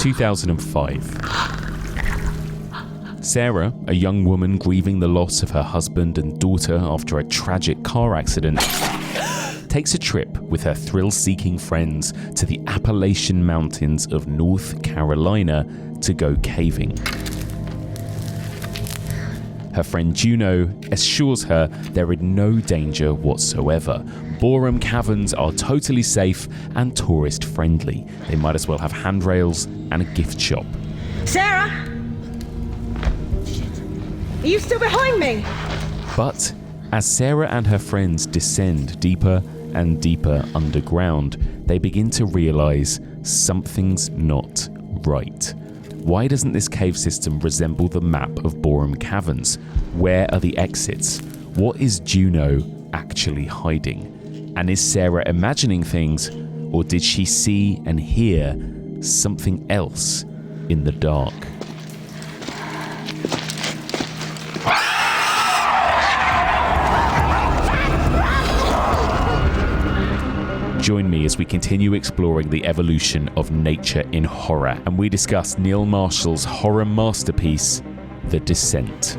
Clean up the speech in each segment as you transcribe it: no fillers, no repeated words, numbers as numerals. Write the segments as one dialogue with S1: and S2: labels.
S1: 2005. Sarah, a young woman grieving the loss of her husband and daughter after a tragic car accident, takes a trip with her thrill-seeking friends to the Appalachian Mountains of North Carolina to go caving. Her friend Juno assures her there is no danger whatsoever. Borum Caverns are totally safe and tourist-friendly. They might as well have handrails and a gift shop.
S2: Sarah! Are you still behind me?
S1: But as Sarah and her friends descend deeper and deeper underground, they begin to realise something's not right. Why doesn't this cave system resemble the map of Borum Caverns? Where are the exits? What is Juno actually hiding? And is Sarah imagining things, or did she see and hear something else in the dark? Join me as we continue exploring the evolution of nature in horror, and we discuss Neil Marshall's horror masterpiece, The Descent.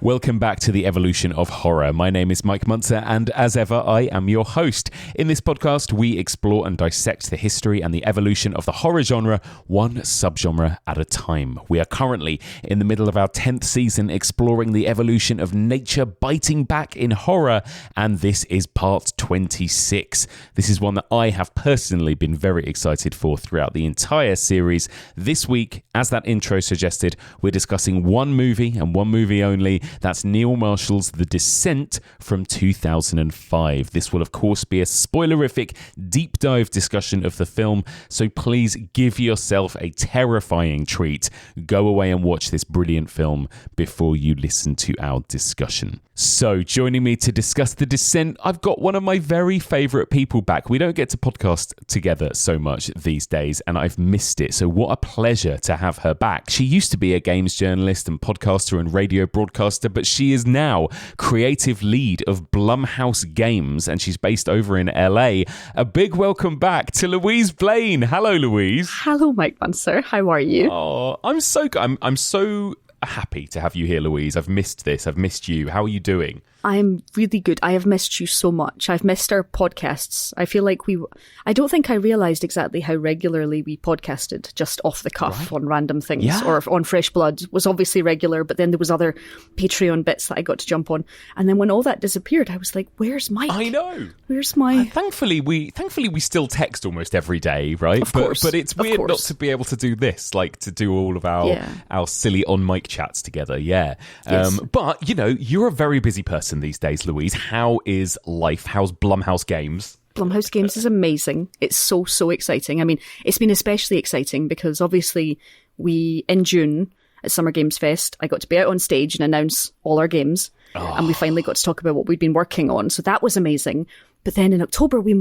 S1: Welcome back to the evolution of horror. My name is Mike Muncer, and as ever, I am your host. In this podcast, we explore and dissect the history and the evolution of the horror genre, one subgenre at a time. We are currently in the middle of our 10th season exploring the evolution of nature biting back in horror, and this is part 26. This is one that I have personally been very excited for throughout the entire series. This week, as that intro suggested, we're discussing one movie and one movie only. That's Neil Marshall's The Descent from 2005. This will, of course, be a spoilerific, deep dive discussion of the film, so please give yourself a terrifying treat. Go away and watch this brilliant film before you listen to our discussion. So, joining me to discuss The Descent, I've got one of my very favourite people back. We don't get to podcast together so much these days, and I've missed it. So what a pleasure to have her back. She used to be a games journalist and podcaster and radio broadcaster, but she is now creative lead of Blumhouse Games, and she's based over in LA. A big welcome back to Louise Blain. Hello, Louise.
S3: Hello, Mike Muncer. How are you?
S1: Oh, I'm so good. I'm so happy to have you here, Louise. I've missed this. I've missed you. How are you doing?
S3: I'm really good. I have missed you so much. I've missed our podcasts. I feel like I don't think I realised exactly how regularly we podcasted just off the cuff on random things.
S1: Yeah.
S3: Or on Fresh Blood was obviously regular, but then there was other Patreon bits that I got to jump on. And then when all that disappeared, I was like, where's Mike?
S1: I know.
S3: Where's my...
S1: Thankfully we still text almost every day, right?
S3: Of course.
S1: But it's weird not to be able to do this, like to do all of our silly on-mic chats together, yeah.
S3: Yes.
S1: But, you're a very busy person these days, Louise. How is life? How's Blumhouse Games?
S3: Blumhouse Games is amazing. It's so, so exciting. I mean, it's been especially exciting because obviously in June at Summer Games Fest, I got to be out on stage and announce all our games. And we finally got to talk about what we'd been working on. So that was amazing. But then in October, we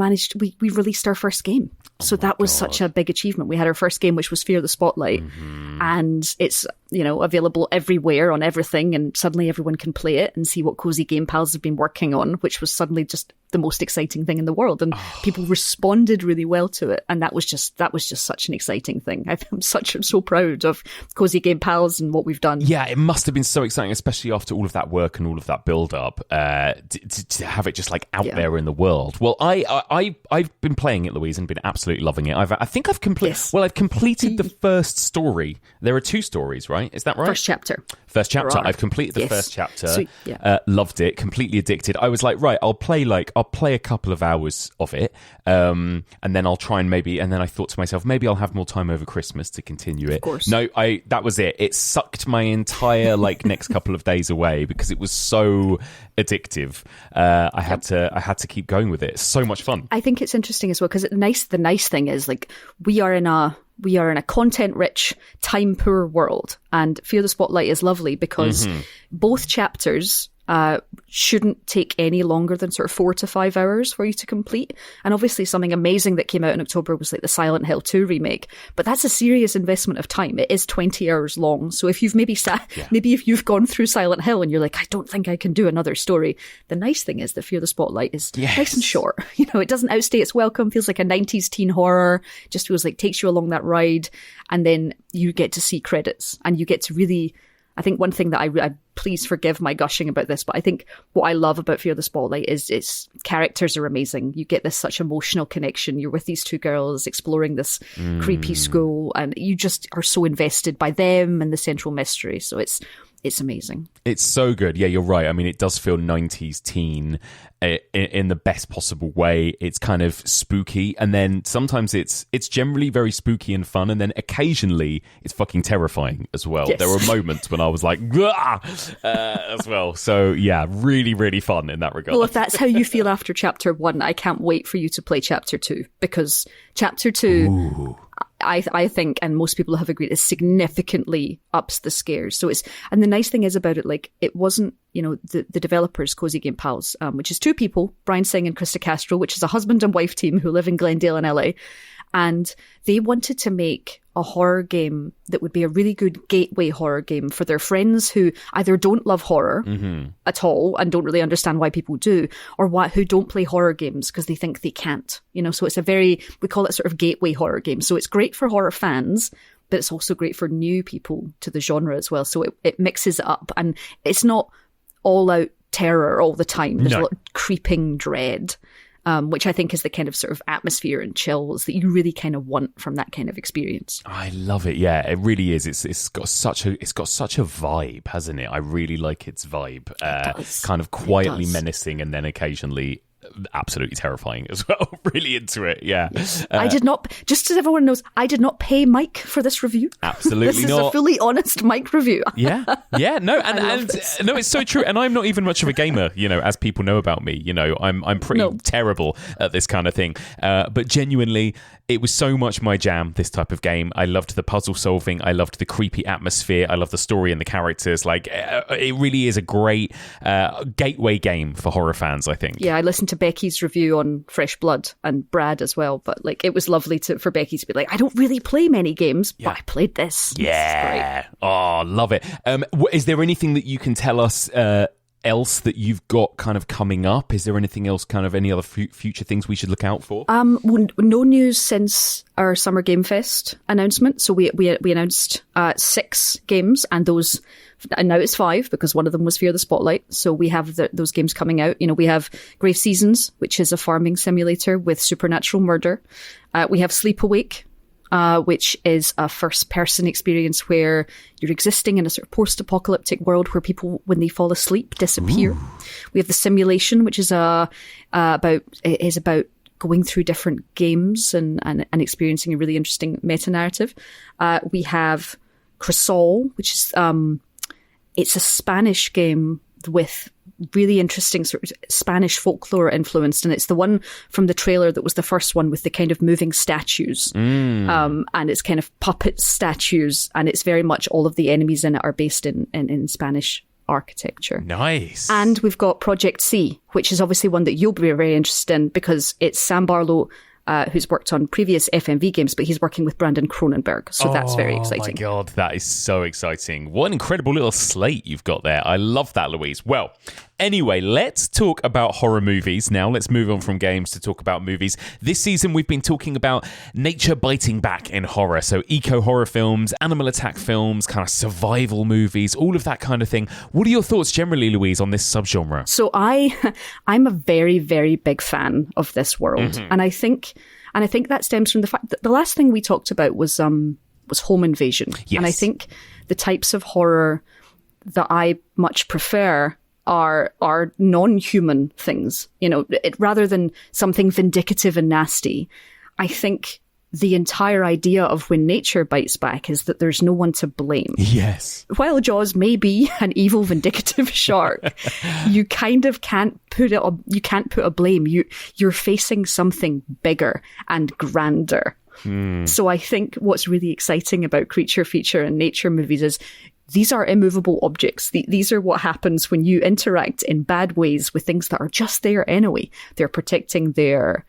S3: released our first game. So that was such a big achievement. We had our first game, which was Fear the Spotlight. Mm-hmm. And it's, available everywhere on everything. And suddenly everyone can play it and see what Cozy Game Pals have been working on, which was suddenly just the most exciting thing in the world. And people responded really well to it. And that was just such an exciting thing. I'm so proud of Cozy Game Pals and what we've done.
S1: Yeah, it must have been so exciting, especially after all of that work and all of that build up, to have it just like out there in the world. Well, I've been playing it, Louise, and been absolutely loving it. I've completed the first story. There are 2 stories, right? Is that right?
S3: First chapter.
S1: I've completed the first chapter.
S3: Sweet. Yeah.
S1: Loved it. Completely addicted. I was like, right, I'll play a couple of hours of it, and then I'll try and and then I thought to myself, maybe I'll have more time over Christmas to continue it.
S3: Of course.
S1: No, that was it. It sucked my entire next couple of days away because it was so addictive. I had to keep going with it. So much fun.
S3: I think it's interesting as well because the nice thing is we are in a content-rich, time-poor world, and Fear the Spotlight is lovely because both chapters shouldn't take any longer than sort of 4 to 5 hours for you to complete. And obviously something amazing that came out in October was like the Silent Hill 2 remake. But that's a serious investment of time. It is 20 hours long. So if you've maybe maybe if you've gone through Silent Hill and you're like, I don't think I can do another story. The nice thing is that Fear the Spotlight is nice and short. It doesn't outstay its welcome. Feels like a 90s teen horror. Just feels like takes you along that ride. And then you get to see credits and you get to really... I think one thing that I please forgive my gushing about this, but I think what I love about Fear the Spotlight is its characters are amazing. You get this such emotional connection. You're with these two girls exploring this creepy school, and you just are so invested by them and the central mystery. So it's amazing. It's
S1: so good. Yeah, you're right. I mean, it does feel 90s teen in the best possible way. It's kind of spooky, and then sometimes it's generally very spooky and fun, and then occasionally it's fucking terrifying as well. Yes. There were moments when I was like, as well. So yeah, really, really fun in that regard.
S3: Well, if that's how you feel after Chapter 1, I can't wait for you to play Chapter 2, because Chapter 2... Ooh. I think, and most people have agreed, it significantly ups the scares. So and the nice thing is about it, like, it wasn't, the developers, Cozy Game Pals, which is 2 people, Brian Singh and Krista Castro, which is a husband and wife team who live in Glendale in LA. And they wanted to make a horror game that would be a really good gateway horror game for their friends who either don't love horror at all and don't really understand why people do, or who don't play horror games because they think they can't. So it's we call it sort of gateway horror game. So it's great for horror fans, but it's also great for new people to the genre as well. So it mixes it up, and it's not all out terror all the time. There's a lot of creeping dread. Which I think is the kind of sort of atmosphere and chills that you really kind of want from that kind of experience.
S1: I love it. Yeah, it really is. It's got such a vibe, hasn't it? I really like its vibe. Kind of quietly menacing, and then occasionally absolutely terrifying as well. Really into it. Yeah.
S3: I did not, just as everyone knows, I did not pay Mike for this review.
S1: Absolutely not.
S3: This is a fully honest Mike review.
S1: Yeah. No, and no, it's so true. And I'm not even much of a gamer, as people know about me. I'm pretty terrible at this kind of thing. But genuinely, it was so much my jam, this type of game. I loved the puzzle solving. I loved the creepy atmosphere. I love the story and the characters. Like, it really is a great gateway game for horror fans, I think.
S3: Yeah, I listened to Becky's review on Fresh Blood and Brad as well, but like, it was lovely for Becky to be like, I don't really play many games, but I played this.
S1: Yeah. Oh, love it. Is there anything that you can tell us else that you've got kind of coming up? Is there anything else, kind of any other future things we should look out for?
S3: No news since our Summer Game Fest announcement. So we announced 6 games, and now it's 5 because one of them was Fear the Spotlight. So we have those games coming out. We have Grave Seasons, which is a farming simulator with supernatural murder. We have Sleep Awake, which is a first-person experience where you're existing in a sort of post-apocalyptic world where people, when they fall asleep, disappear. Ooh. We have The Simulation, which is about going through different games and experiencing a really interesting meta-narrative. We have Crisol, which is it's a Spanish game with really interesting sort of Spanish folklore influenced, and it's the one from the trailer that was the first one with the kind of moving statues, and it's kind of puppet statues, and it's very much all of the enemies in it are based in Spanish architecture.
S1: Nice.
S3: And we've got Project C, which is obviously one that you'll be very interested in because it's Sam Barlow, who's worked on previous FMV games, but he's working with Brandon Cronenberg. So that's very exciting.
S1: Oh my God, that is so exciting. What an incredible little slate you've got there. I love that, Louise. Well, anyway, let's talk about horror movies now. Let's move on from games to talk about movies. This season, we've been talking about nature biting back in horror. So eco-horror films, animal attack films, kind of survival movies, all of that kind of thing. What are your thoughts generally, Louise, on this subgenre?
S3: So I'm a very, very big fan of this world. And I think that stems from the fact that the last thing we talked about was home invasion.
S1: Yes.
S3: And I think the types of horror that I much prefer are non-human things, rather than something vindictive and nasty. I think the entire idea of when nature bites back is that there's no one to blame.
S1: Yes.
S3: While Jaws may be an evil, vindictive shark, you kind of can't put a blame. You're facing something bigger and grander. So I think what's really exciting about creature feature and nature movies is these are immovable objects. These are what happens when you interact in bad ways with things that are just there anyway. They're protecting their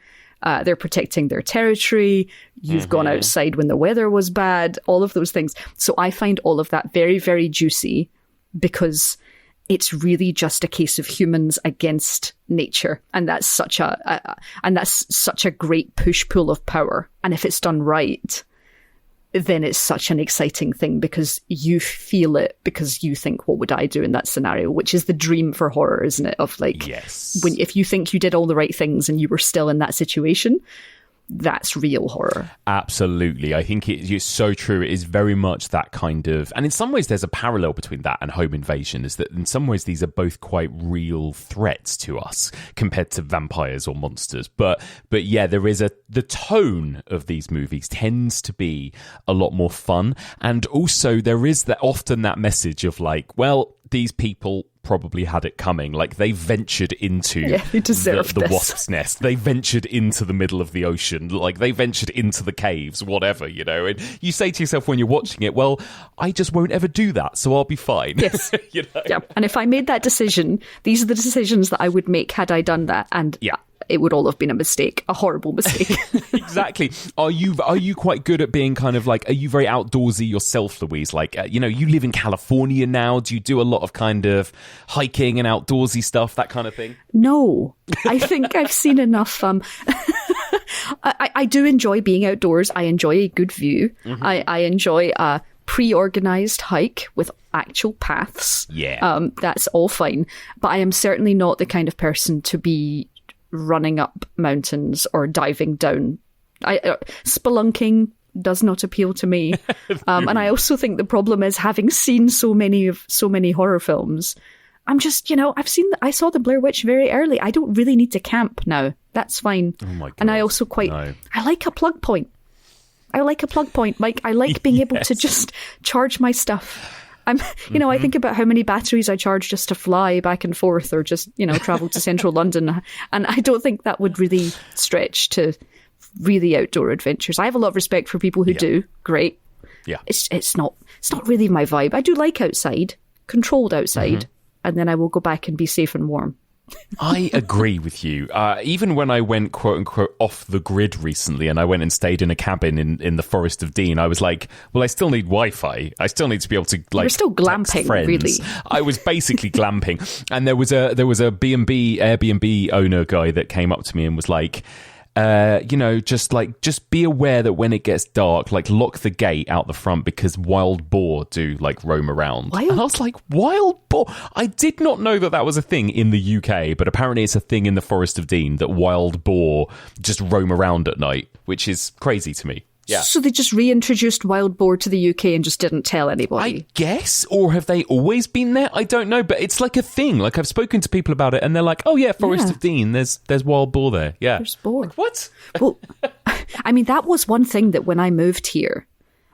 S3: territory. You've gone outside when the weather was bad, all of those things. So I find all of that very, very juicy because it's really just a case of humans against nature. And that's such a great push-pull of power. And if it's done right, then it's such an exciting thing because you feel it, because you think, what would I do in that scenario? Which is the dream for horror, isn't it? Of like,
S1: yes,
S3: if you think you did all the right things and you were still in that situation, that's real horror.
S1: Absolutely. I think it's so true. It is very much that kind of, and in some ways there's a parallel between that and home invasion, is that in some ways these are both quite real threats to us compared to vampires or monsters. But yeah, there is the tone of these movies tends to be a lot more fun. And also there is often that message of like, well, these people probably had it coming. Like they ventured into the wasp's nest. They ventured into the middle of the ocean. Like they ventured into the caves, whatever, And you say to yourself when you're watching it, well, I just won't ever do that, so I'll be fine.
S3: Yes. Yeah. And if I made that decision, these are the decisions that I would make had I done that. And it would all have been a mistake, a horrible mistake.
S1: Exactly. Are you quite good at being kind of like, are you very outdoorsy yourself, Louise? Like, you live in California now. Do you do a lot of kind of hiking and outdoorsy stuff, that kind of thing?
S3: No, I think I've seen enough. I do enjoy being outdoors. I enjoy a good view. I enjoy a pre-organized hike with actual paths.
S1: Yeah.
S3: That's all fine. But I am certainly not the kind of person to be running up mountains or diving down. Spelunking does not appeal to me. And I also think the problem is, having seen so many horror films, I'm just, I saw the Blair Witch very early. I don't really need to camp now. That's fine.
S1: Oh my God.
S3: And I also I like a plug point. Mike. I like being able to just charge my stuff. I think about how many batteries I charge just to fly back and forth or just, travel to central London. And I don't think that would really stretch to really outdoor adventures. I have a lot of respect for people who do. Great.
S1: Yeah.
S3: It's not really my vibe. I do like outside, controlled outside, and then I will go back and be safe and warm.
S1: I agree with you. Even when I went, quote unquote, off the grid recently and I went and stayed in a cabin in the Forest of Dean, I was like, well, I still need Wi-Fi. I still need to be able to
S3: You're still glamping, really.
S1: I was basically glamping. And there was a B&B Airbnb owner guy that came up to me and was like, just be aware that when it gets dark, like lock the gate out the front because wild boar do like roam around. And I was like, wild boar? I did not know that was a thing in the UK, but apparently it's a thing in the Forest of Dean that wild boar just roam around at night, which is crazy to me. Yeah.
S3: So they just reintroduced wild boar to the UK and just didn't tell anybody?
S1: I guess. Or have they always been there? I don't know. But it's like a thing. Like I've spoken to people about it and they're like, oh yeah, Forest of Dean, there's wild boar there. Yeah.
S3: There's boar.
S1: Like, what?
S3: Well, I mean, that was one thing that when I moved here,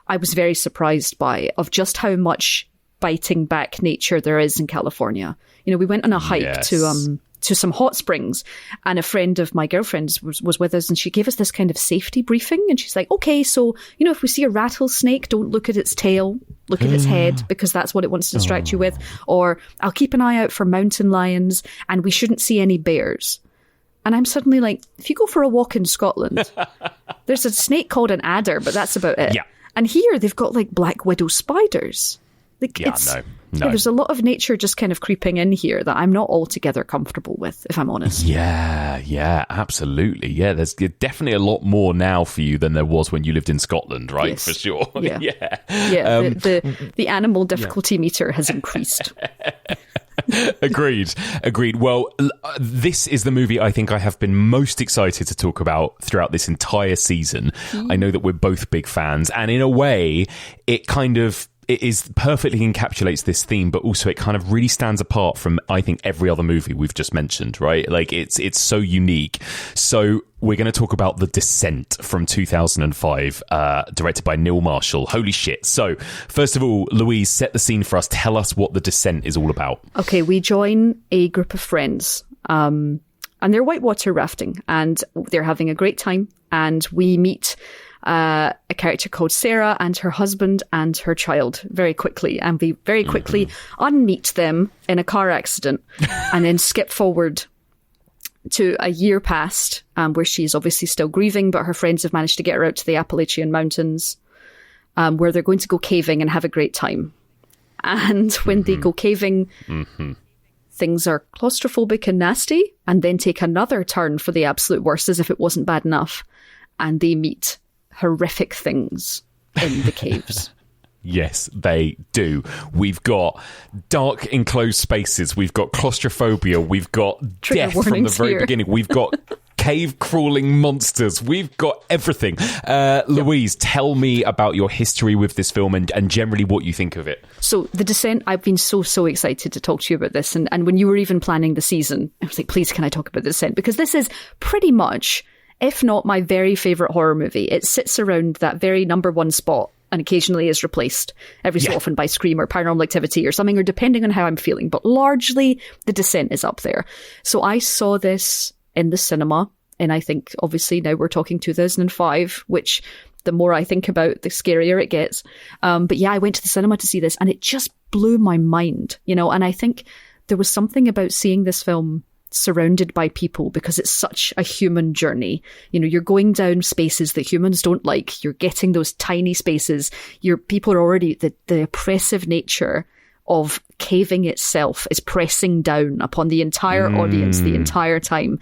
S3: I was very surprised by, of just how much biting back nature there is in California. We went on a hike to some hot springs, and a friend of my girlfriend's was with us, and she gave us this kind of safety briefing, and she's like, okay, so if we see a rattlesnake, don't look at its tail, look at its head, because that's what it wants to distract you with, or I'll keep an eye out for mountain lions, and we shouldn't see any bears. And I'm suddenly like, if you go for a walk in Scotland, there's a snake called an adder, but that's about it.
S1: Yeah.
S3: And here they've got like black widow spiders. Like,
S1: No.
S3: There's a lot of nature just kind of creeping in here that I'm not altogether comfortable with, if I'm honest.
S1: Yeah, absolutely. Yeah, there's definitely a lot more now for you than there was when you lived in Scotland, right?
S3: Yes.
S1: For sure.
S3: Yeah. The animal difficulty meter has increased.
S1: Agreed. Well, this is the movie I think I have been most excited to talk about throughout this entire season. I know that we're both big fans, and in a way, it is perfectly encapsulates this theme, but also it kind of really stands apart from, I think, every other movie we've just mentioned, right? Like it's so unique. So we're going to talk about The Descent from 2005, directed by Neil Marshall. Holy shit. So first of all, Louise, set the scene for us. Tell us what The Descent is all about.
S3: Okay, we join a group of friends, and they're whitewater rafting, and they're having a great time, and we meet a character called Sarah and her husband and her child very quickly. And we very quickly unmeet them in a car accident and then skip forward to a year past, where she's obviously still grieving, but her friends have managed to get her out to the Appalachian Mountains, where they're going to go caving and have a great time. And when they go caving, things are claustrophobic and nasty, and then take another turn for the absolute worst, as if it wasn't bad enough. And they meet horrific things in the caves.
S1: Yes, they do. We've got dark enclosed spaces. We've got claustrophobia. We've got
S3: Trigger
S1: death from the very
S3: here.
S1: beginning. We've got cave crawling monsters. We've got everything. Louise, tell me about your history with this film and generally what you think of it.
S3: So The Descent, I've been so excited to talk to you about this. And when you were even planning the season, I was like, please, can I talk about The Descent? Because this is pretty much, if not my very favourite horror movie. It sits around that very number one spot and occasionally is replaced every so often by Scream or Paranormal Activity or something, or depending on how I'm feeling. But largely, The Descent is up there. So I saw this in the cinema, and I think, obviously, now we're talking 2005, which the more I think about, the scarier it gets. But yeah, I went to the cinema to see this, and it just blew my mind, you know, and I think there was something about seeing this film surrounded by people, because it's such a human journey. You know, you're going down spaces that humans don't like. You're getting those tiny spaces. People are already, the oppressive nature of caving itself is pressing down upon the entire audience the entire time.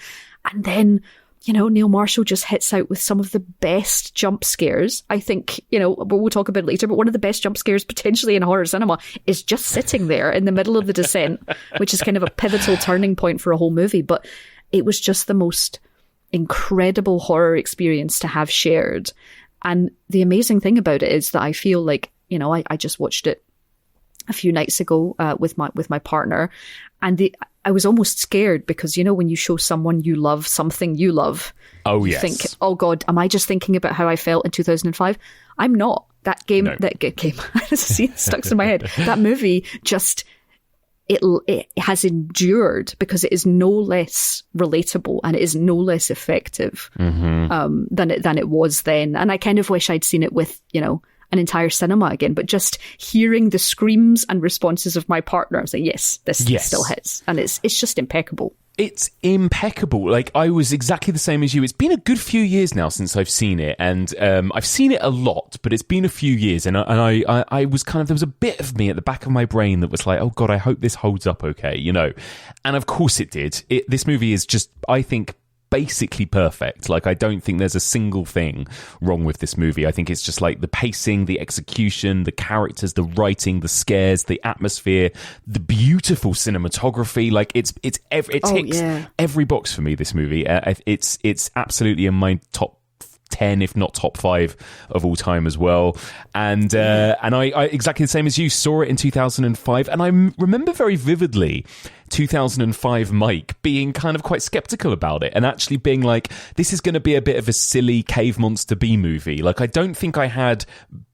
S3: And then, you know, Neil Marshall just hits out with some of the best jump scares. I think, you know, we'll talk about it later, but one of the best jump scares potentially in horror cinema is just sitting there in the middle of The Descent, which is kind of a pivotal turning point for a whole movie. But it was just the most incredible horror experience to have shared. And the amazing thing about it is that I feel like, you know, I just watched it a few nights ago with my partner, and I was almost scared because, you know, when you show someone you love something you love, you think, oh God, am I just thinking about how I felt in 2005? I'm not. That game, see, it stuck in my head. That movie just, it has endured because it is no less relatable and it is no less effective than it was then. And I kind of wish I'd seen it with, you know, an entire cinema again, but just hearing the screams and responses of my partner, I was like, yes, this still hits. And it's just impeccable.
S1: It's impeccable. Like, I was exactly the same as you. It's been a good few years now since I've seen it, and I've seen it a lot, but it's been a few years, and I was kind of, there was a bit of me at the back of my brain that was like, oh God, I hope this holds up okay, you know? And of course it did. This movie is just, I think, basically perfect. Like, I don't think there's a single thing wrong with this movie. I think it's just like the pacing, the execution, the characters, the writing, the scares, the atmosphere, the beautiful cinematography. Like, it ticks every box for me, this movie. It's absolutely in my top 10, if not top 5 of all time as well. And I exactly the same as you, saw it in 2005, and I remember very vividly 2005 Mike being kind of quite skeptical about it and actually being like, this is going to be a bit of a silly cave monster B movie. Like, I don't think I had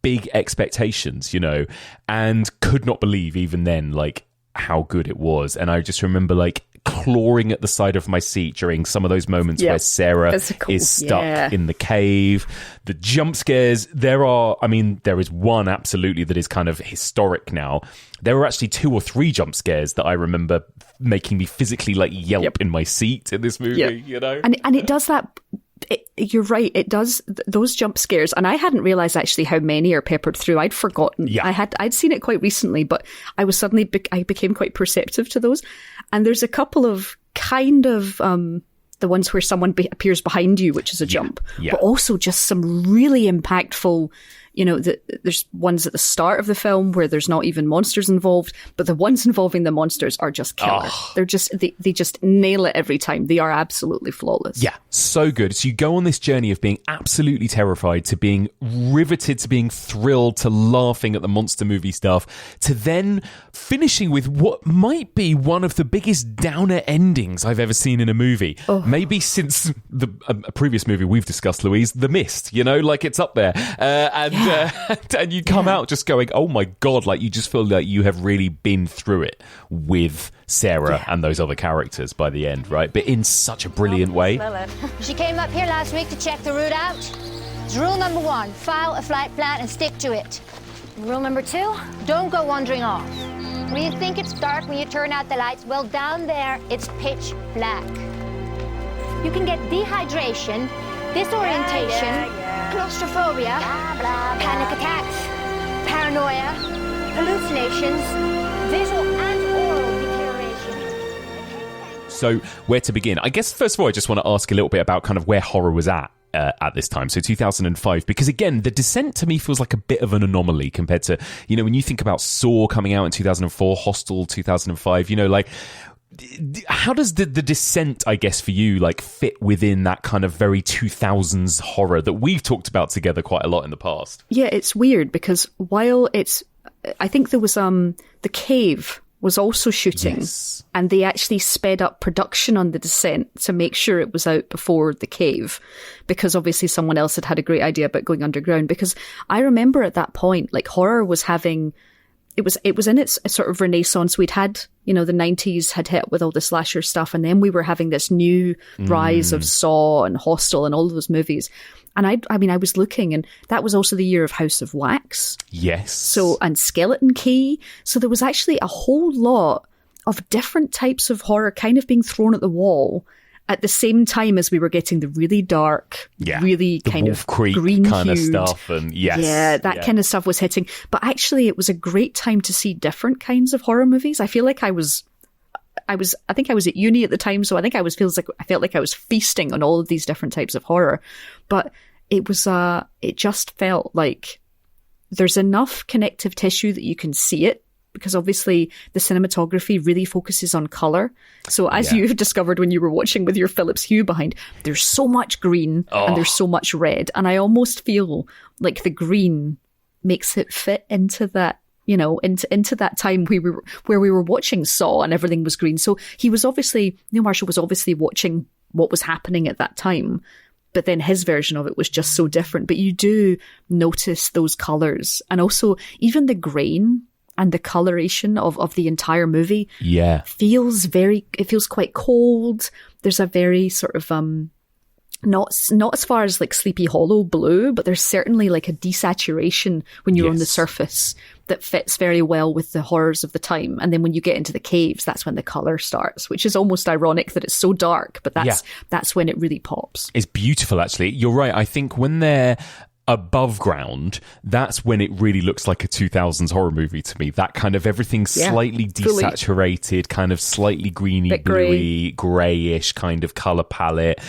S1: big expectations, you know, and could not believe even then, like, how good it was. And I just remember, like, clawing at the side of my seat during some of those moments where Sarah is stuck in the cave. The jump scares, there is one absolutely that is kind of historic now. There were actually 2 or 3 jump scares that I remember making me physically, like, yelp in my seat in this movie, you know?
S3: And it does that. You're right, it does those jump scares, and I hadn't realised actually how many are peppered through. I'd forgotten. I'd seen it quite recently, but I was suddenly I became quite perceptive to those. And there's a couple of kind of the ones where someone appears behind you, which is a jump, but also just some really impactful. You know, there's ones at the start of the film where there's not even monsters involved, but the ones involving the monsters are just killer. They're just, they just nail it every time. They are absolutely flawless.
S1: Yeah, so good. So you go on this journey of being absolutely terrified, to being riveted, to being thrilled, to laughing at the monster movie stuff, to then finishing with what might be one of the biggest downer endings I've ever seen in a movie. Maybe since a previous movie we've discussed, Louise, The Mist, you know, like, it's up there. And you come out just going, oh my God, like, you just feel like you have really been through it with Sarah and those other characters by the end, right? But in such a brilliant way.
S4: She came up here last week to check the route out. It's rule number 1, file a flight plan and stick to it. Rule number 2, don't go wandering off. When you think it's dark, when you turn out the lights, well, down there, it's pitch black. You can get dehydration, disorientation, claustrophobia, panic attacks, paranoia, hallucinations, visual and oral deterioration.
S1: So where to begin? I guess, first of all, I just want to ask a little bit about kind of where horror was at this time, so 2005, because again, The Descent to me feels like a bit of an anomaly compared to, you know, when you think about Saw coming out in 2004, Hostel 2005, you know, like, how does the Descent, I guess, for you, like, fit within that kind of very 2000s horror that we've talked about together quite a lot in the past?
S3: Yeah, it's weird because while I think there was The Cave was also shooting,
S1: yes,
S3: and they actually sped up production on The Descent to make sure it was out before The Cave, because obviously someone else had a great idea about going underground. Because I remember at that point, like, horror was having, it was in its sort of renaissance. We'd had, you know, the 90s had hit with all the slasher stuff, and then we were having this new rise of Saw and Hostel and all of those movies. And I mean, I was looking, and that was also the year of House of Wax.
S1: Yes.
S3: So, and Skeleton Key. So there was actually a whole lot of different types of horror kind of being thrown at the wall at the same time as we were getting the really dark, really
S1: the
S3: kind
S1: Wolf
S3: of
S1: Creek
S3: green
S1: kind of
S3: hued
S1: stuff, and
S3: that kind of stuff was hitting. But actually, it was a great time to see different kinds of horror movies. I feel like I think I was at uni at the time, so I think I felt like I was feasting on all of these different types of horror. But it just felt like there's enough connective tissue that you can see it, because obviously the cinematography really focuses on color. So as you've discovered when you were watching with your Philips Hue behind, there's so much green and there's so much red. And I almost feel like the green makes it fit into that, you know, into that time where we were watching Saw and everything was green. So Neil Marshall was obviously watching what was happening at that time, but then his version of it was just so different. But you do notice those colours, and also even the grain and the coloration of the entire movie feels quite cold. There's a very sort of not as far as like Sleepy Hollow blue, but there's certainly like a desaturation when you're on the surface that fits very well with the horrors of the time. And then when you get into the caves, that's when the colour starts, which is almost ironic that it's so dark, but that's when it really pops.
S1: It's beautiful, actually. You're right. I think when they're above ground, that's when it really looks like a 2000s horror movie to me. That kind of everything slightly desaturated, kind of slightly greeny, bluey, greyish kind of colour palette.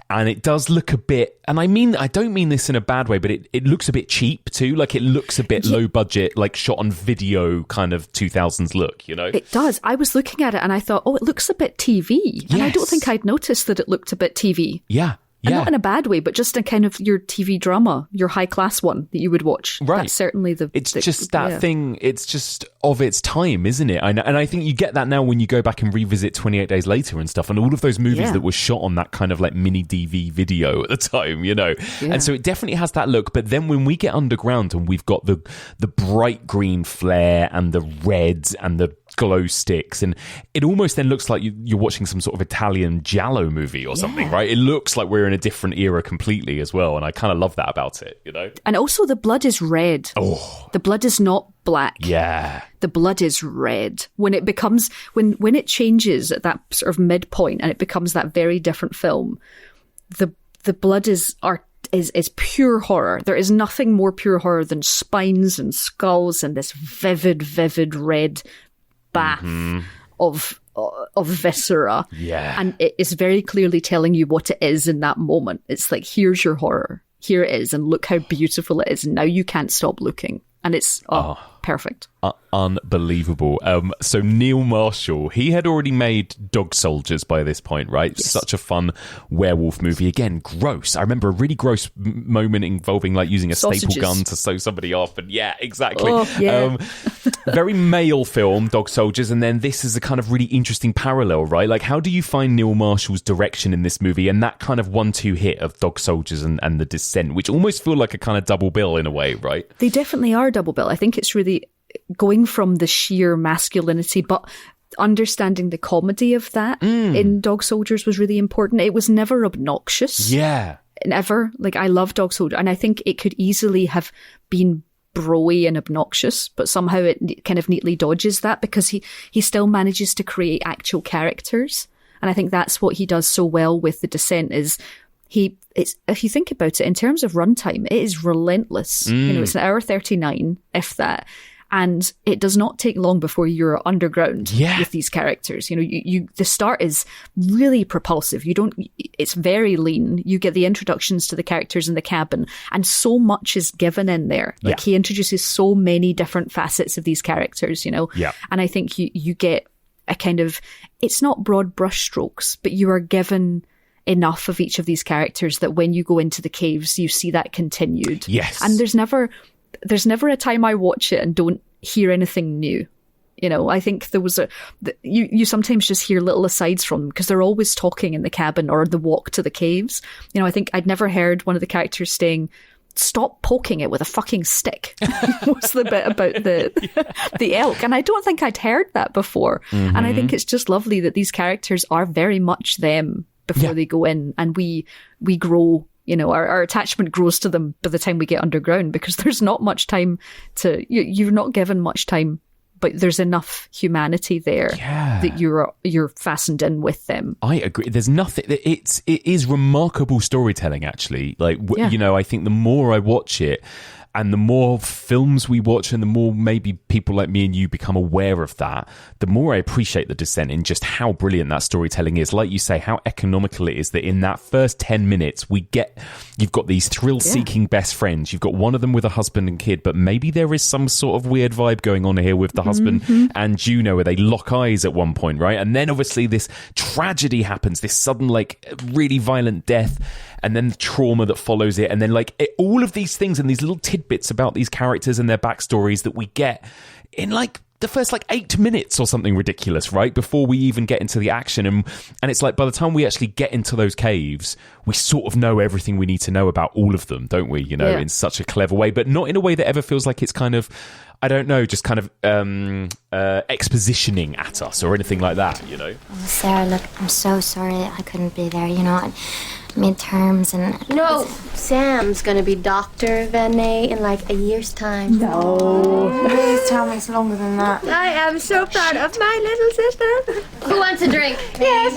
S1: And it does look a bit, and I don't mean this in a bad way, but it looks a bit cheap too. Like, it looks a bit low budget, like shot on video kind of 2000s look, you know? It
S3: does. I was looking at it and I thought, it looks a bit TV. And I don't think I'd noticed that it looked a bit TV.
S1: Yeah.
S3: And not in a bad way, but just a kind of your TV drama, your high class one that you would watch.
S1: Right.
S3: That's certainly
S1: It's just that thing. It's just of its time, isn't it? And I think you get that now when you go back and revisit 28 Days Later and stuff, and all of those movies that were shot on that kind of like mini DV video at the time, you know. Yeah. And so it definitely has that look. But then when we get underground and we've got the bright green flare and the reds and the glow sticks, and it almost then looks like you're watching some sort of Italian giallo movie or something, right? It looks like we're in a different era completely as well, and I kind of love that about it, you know?
S3: And also the blood is red. The blood is not black.
S1: Yeah.
S3: The blood is red. When it becomes, when it changes at that sort of midpoint and it becomes that very different film, the blood is pure horror. There is nothing more pure horror than spines and skulls and this vivid red bath of viscera.
S1: Yeah.
S3: And it is very clearly telling you what it is in that moment. It's like, here's your horror. Here it is, and look how beautiful it is. And now you can't stop looking. And it's perfect.
S1: Unbelievable. So Neil Marshall, he had already made Dog Soldiers by this point, right? Yes. Such a fun werewolf movie. Again, gross. I remember a really gross moment involving like using a staple gun to sew somebody off. And yeah, exactly. Very male film, Dog Soldiers. And then this is a kind of really interesting parallel, right? Like, how do you find Neil Marshall's direction in this movie and that kind of 1-2 hit of Dog Soldiers and The Descent, which almost feel like a kind of double bill in a way, right?
S3: They definitely are double bill. I think it's really going from the sheer masculinity, but understanding the comedy of that in Dog Soldiers was really important. It was never obnoxious.
S1: Yeah.
S3: ever. Like, I love Dog Soldier, and I think it could easily have been broy and obnoxious, but somehow it kind of neatly dodges that, because he still manages to create actual characters. And I think that's what he does so well with The Descent, is if you think about it in terms of runtime, it is relentless. You know, it's an hour 39, if that. And it does not take long before you're underground with these characters. You know, the start is really propulsive. It's very lean. You get the introductions to the characters in the cabin, and so much is given in there. Like, he introduces so many different facets of these characters, you know? Yeah. And I think you get a kind of, it's not broad brushstrokes, but you are given enough of each of these characters that when you go into the caves, you see that continued. Yes. And there's never a time I watch it and don't hear anything new. You know, I think there was you sometimes just hear little asides from them, because they're always talking in the cabin or the walk to the caves. You know, I think I'd never heard one of the characters saying, "Stop poking it with a fucking stick." Was the bit about the elk. And I don't think I'd heard that before. And I think it's just lovely that these characters are very much them before they go in, and we grow. You know, our attachment grows to them by the time we get underground, because there's not much time you're not given much time, but there's enough humanity there that you're fastened in with them.
S1: I agree. There's nothing. It is remarkable storytelling, actually. Like, you know, I think the more I watch it, and the more films we watch, and the more maybe people like me and you become aware of that, the more I appreciate The Descent in just how brilliant that storytelling is. Like you say, how economical it is that in that first 10 minutes, you've got these thrill-seeking best friends. You've got one of them with a husband and kid, but maybe there is some sort of weird vibe going on here with the husband and Juno, where they lock eyes at one point, right? And then obviously this tragedy happens, this sudden, like, really violent death, and then the trauma that follows it, and then all of these things and these little tidbits about these characters and their backstories that we get in like the first 8 minutes or something ridiculous, right? Before we even get into the action. And it's like, by the time we actually get into those caves, we sort of know everything we need to know about all of them, don't we? You know, in such a clever way, but not in a way that ever feels like it's kind of, I don't know, just kind of expositioning at us or anything like that, you know?
S5: Oh, Sarah, look, I'm so sorry I couldn't be there, you know. Midterms and...
S6: No, Sam's gonna be Dr. Venet in like a year's time.
S5: No. Please tell me it's longer than that.
S6: I am so proud of my little sister. Who wants a drink? Yes.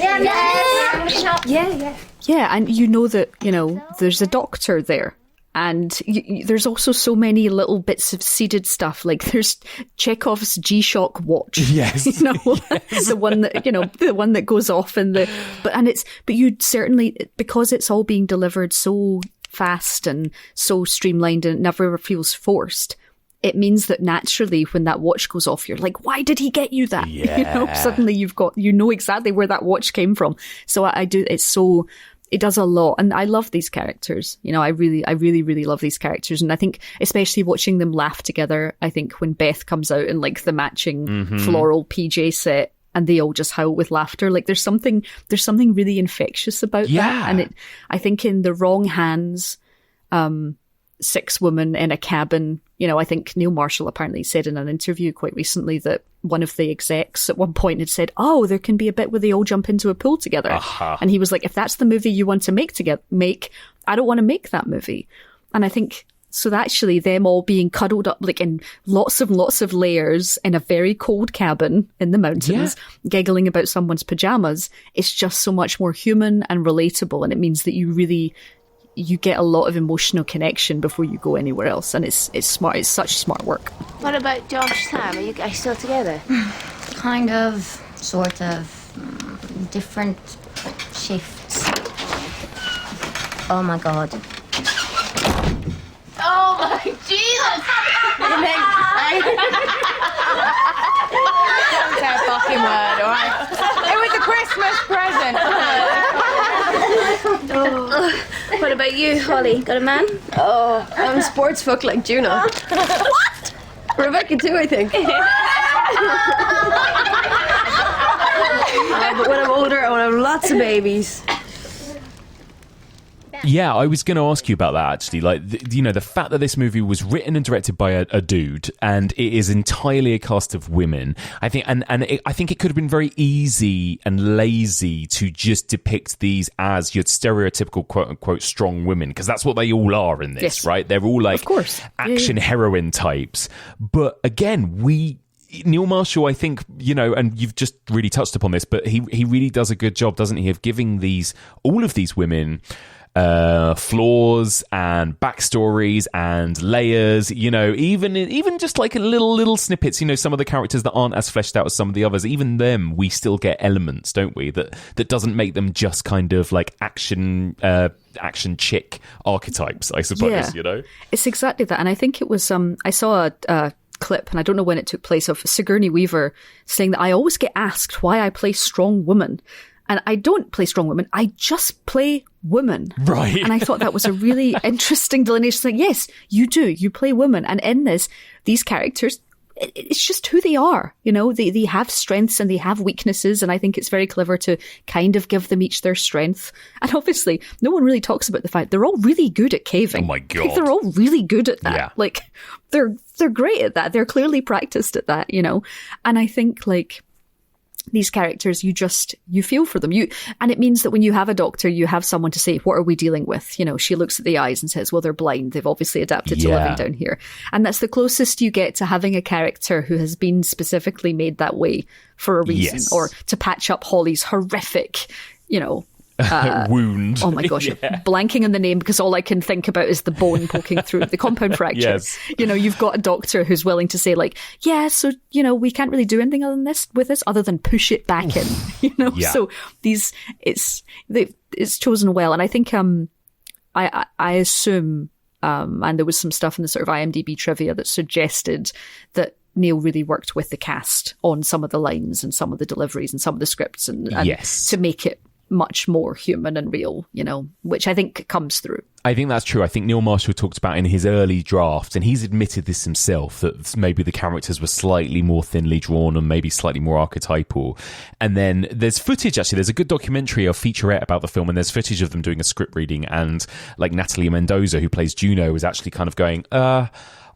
S6: Yes.
S3: Yeah, and you know that, you know, there's a doctor there. And there's also so many little bits of seeded stuff. Like, there's Chekhov's G-Shock watch. Yes. You know, yes. the one that goes off but you certainly, because it's all being delivered so fast and so streamlined and it never feels forced, it means that naturally when that watch goes off, you're like, why did he get you that?
S1: Yeah.
S3: You know, suddenly you know exactly where that watch came from. So it does a lot. And I love these characters. You know, I really, really love these characters. And I think, especially watching them laugh together, I think when Beth comes out in like the matching floral PJ set and they all just howl with laughter, like there's something really infectious about that. And I think in the wrong hands, 6 women in a cabin, you know, I think Neil Marshall apparently said in an interview quite recently that one of the execs at one point had said, oh, there can be a bit where they all jump into a pool together. And he was like, if that's the movie you want to make, I don't want to make that movie. And I think, so actually them all being cuddled up like in lots of layers in a very cold cabin in the mountains, giggling about someone's pajamas, it's just so much more human and relatable. And it means that you get a lot of emotional connection before you go anywhere else, and it's smart. It's such smart work.
S6: What about Josh, Sam? Are you guys still together?
S5: Kind of, sort of, different shifts. Oh my god.
S6: Oh my Jesus! Don't say a fucking word, alright? It was a Christmas present. What about you, Holly? Got a man?
S7: Oh, I'm sports fuck like Juno.
S6: What?
S7: Rebecca too, I think. But when I'm older, I want to have lots of babies.
S1: Yeah, I was going to ask you about that, actually. Like, the fact that this movie was written and directed by a dude, and it is entirely a cast of women. I think, I think it could have been very easy and lazy to just depict these as your stereotypical quote unquote strong women, because that's what they all are in this, right? They're all like,
S3: of course,
S1: action heroine types. But again, Neil Marshall, I think, and you've just really touched upon this, but he really does a good job, doesn't he, of giving all of these women flaws and backstories and layers, even just like a little snippets, some of the characters that aren't as fleshed out as some of the others, even them, we still get elements, don't we, that doesn't make them just kind of like action chick archetypes, I suppose.
S3: It's exactly that. And I think it was I saw a clip, and I don't know when it took place, of Sigourney Weaver saying that I always get asked why I play strong women. And I don't play strong women, I just play women. Right. And I thought that was a really interesting delineation. Like, yes, you do. You play women. And in these characters, it's just who they are. They have strengths and they have weaknesses. And I think it's very clever to kind of give them each their strength. And obviously, no one really talks about the fact they're all really good at caving.
S1: Oh my God.
S3: Like, they're all really good at that.
S1: Yeah.
S3: Like, they're great at that. They're clearly practiced at that, And I think, like, these characters, you feel for them. And it means that when you have a doctor, you have someone to say, what are we dealing with? She looks at the eyes and says, well, they're blind. They've obviously adapted to living down here. And that's the closest you get to having a character who has been specifically made that way for a reason, or to patch up Holly's horrific,
S1: wound.
S3: Oh my gosh, blanking on the name because all I can think about is the bone poking through the compound fracture.
S1: Yes.
S3: You've got a doctor who's willing to say, like, so we can't really do anything other than push it back in. So it's chosen well, and I think I assume and there was some stuff in the sort of IMDb trivia that suggested that Neil really worked with the cast on some of the lines and some of the deliveries and some of the scripts and to make it much more human and real, which I think comes through.
S1: I think that's true. I think Neil Marshall talked about in his early draft, and he's admitted this himself, that maybe the characters were slightly more thinly drawn and maybe slightly more archetypal. And then there's footage, actually, there's a good documentary or featurette about the film, and there's footage of them doing a script reading, and like Natalie Mendoza, who plays Juno, was actually kind of going,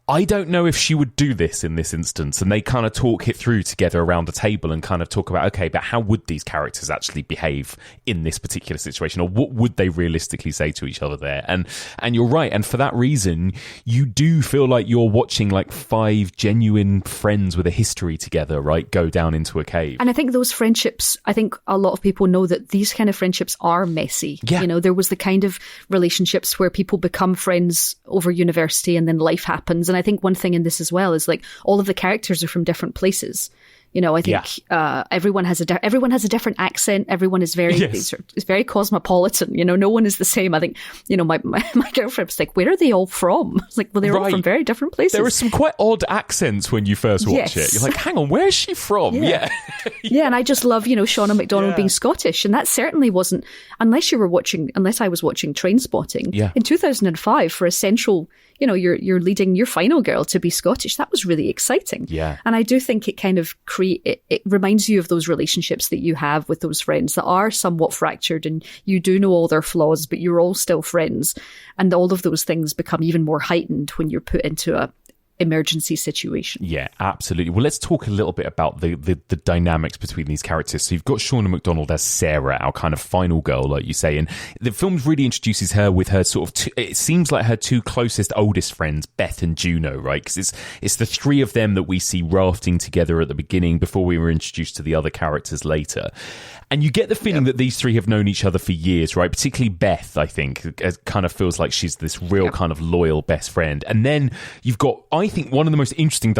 S1: I don't know if she would do this in this instance. And they kind of talk it through together around the table and kind of talk about, okay, but how would these characters actually behave in this particular situation? Or what would they realistically say to each other there? And you're right. And for that reason, you do feel like you're watching like 5 genuine friends with a history together, right, go down into a cave.
S3: And I think those friendships, I think a lot of people know that these kind of friendships are messy.
S1: Yeah.
S3: There was the kind of relationships where people become friends over university and then life happens. And I think one thing in this as well is like all of the characters are from different places. I think everyone has a different accent. Everyone is very cosmopolitan. No one is the same. I think my girlfriend was like, "Where are they all from?" I was like, "Well, they're all from very different places."
S1: There are some quite odd accents when you first watch it. You're like, "Hang on, where is she from?" Yeah,
S3: and I just love Shauna McDonald being Scottish, and that certainly wasn't unless I was watching Trainspotting.
S1: Yeah.
S3: In 2005 for a central. You're leading your final girl to be Scottish. That was really exciting.
S1: Yeah.
S3: And I do think it kind of it reminds you of those relationships that you have with those friends that are somewhat fractured, and you do know all their flaws, but you're all still friends. And all of those things become even more heightened when you're put into a emergency situation.
S1: Yeah, absolutely. Well, let's talk a little bit about the dynamics between these characters. So you've got Shauna McDonald as Sarah, our kind of final girl, like you say, and the film really introduces her with her sort of it seems like her 2 closest oldest friends, Beth and Juno, right? Because it's the 3 of them that we see rafting together at the beginning before we were introduced to the other characters later. And you get the feeling that these 3 have known each other for years, right? Particularly Beth, I think, it kind of feels like she's this real kind of loyal best friend. And then you've got, I think, one of the most interesting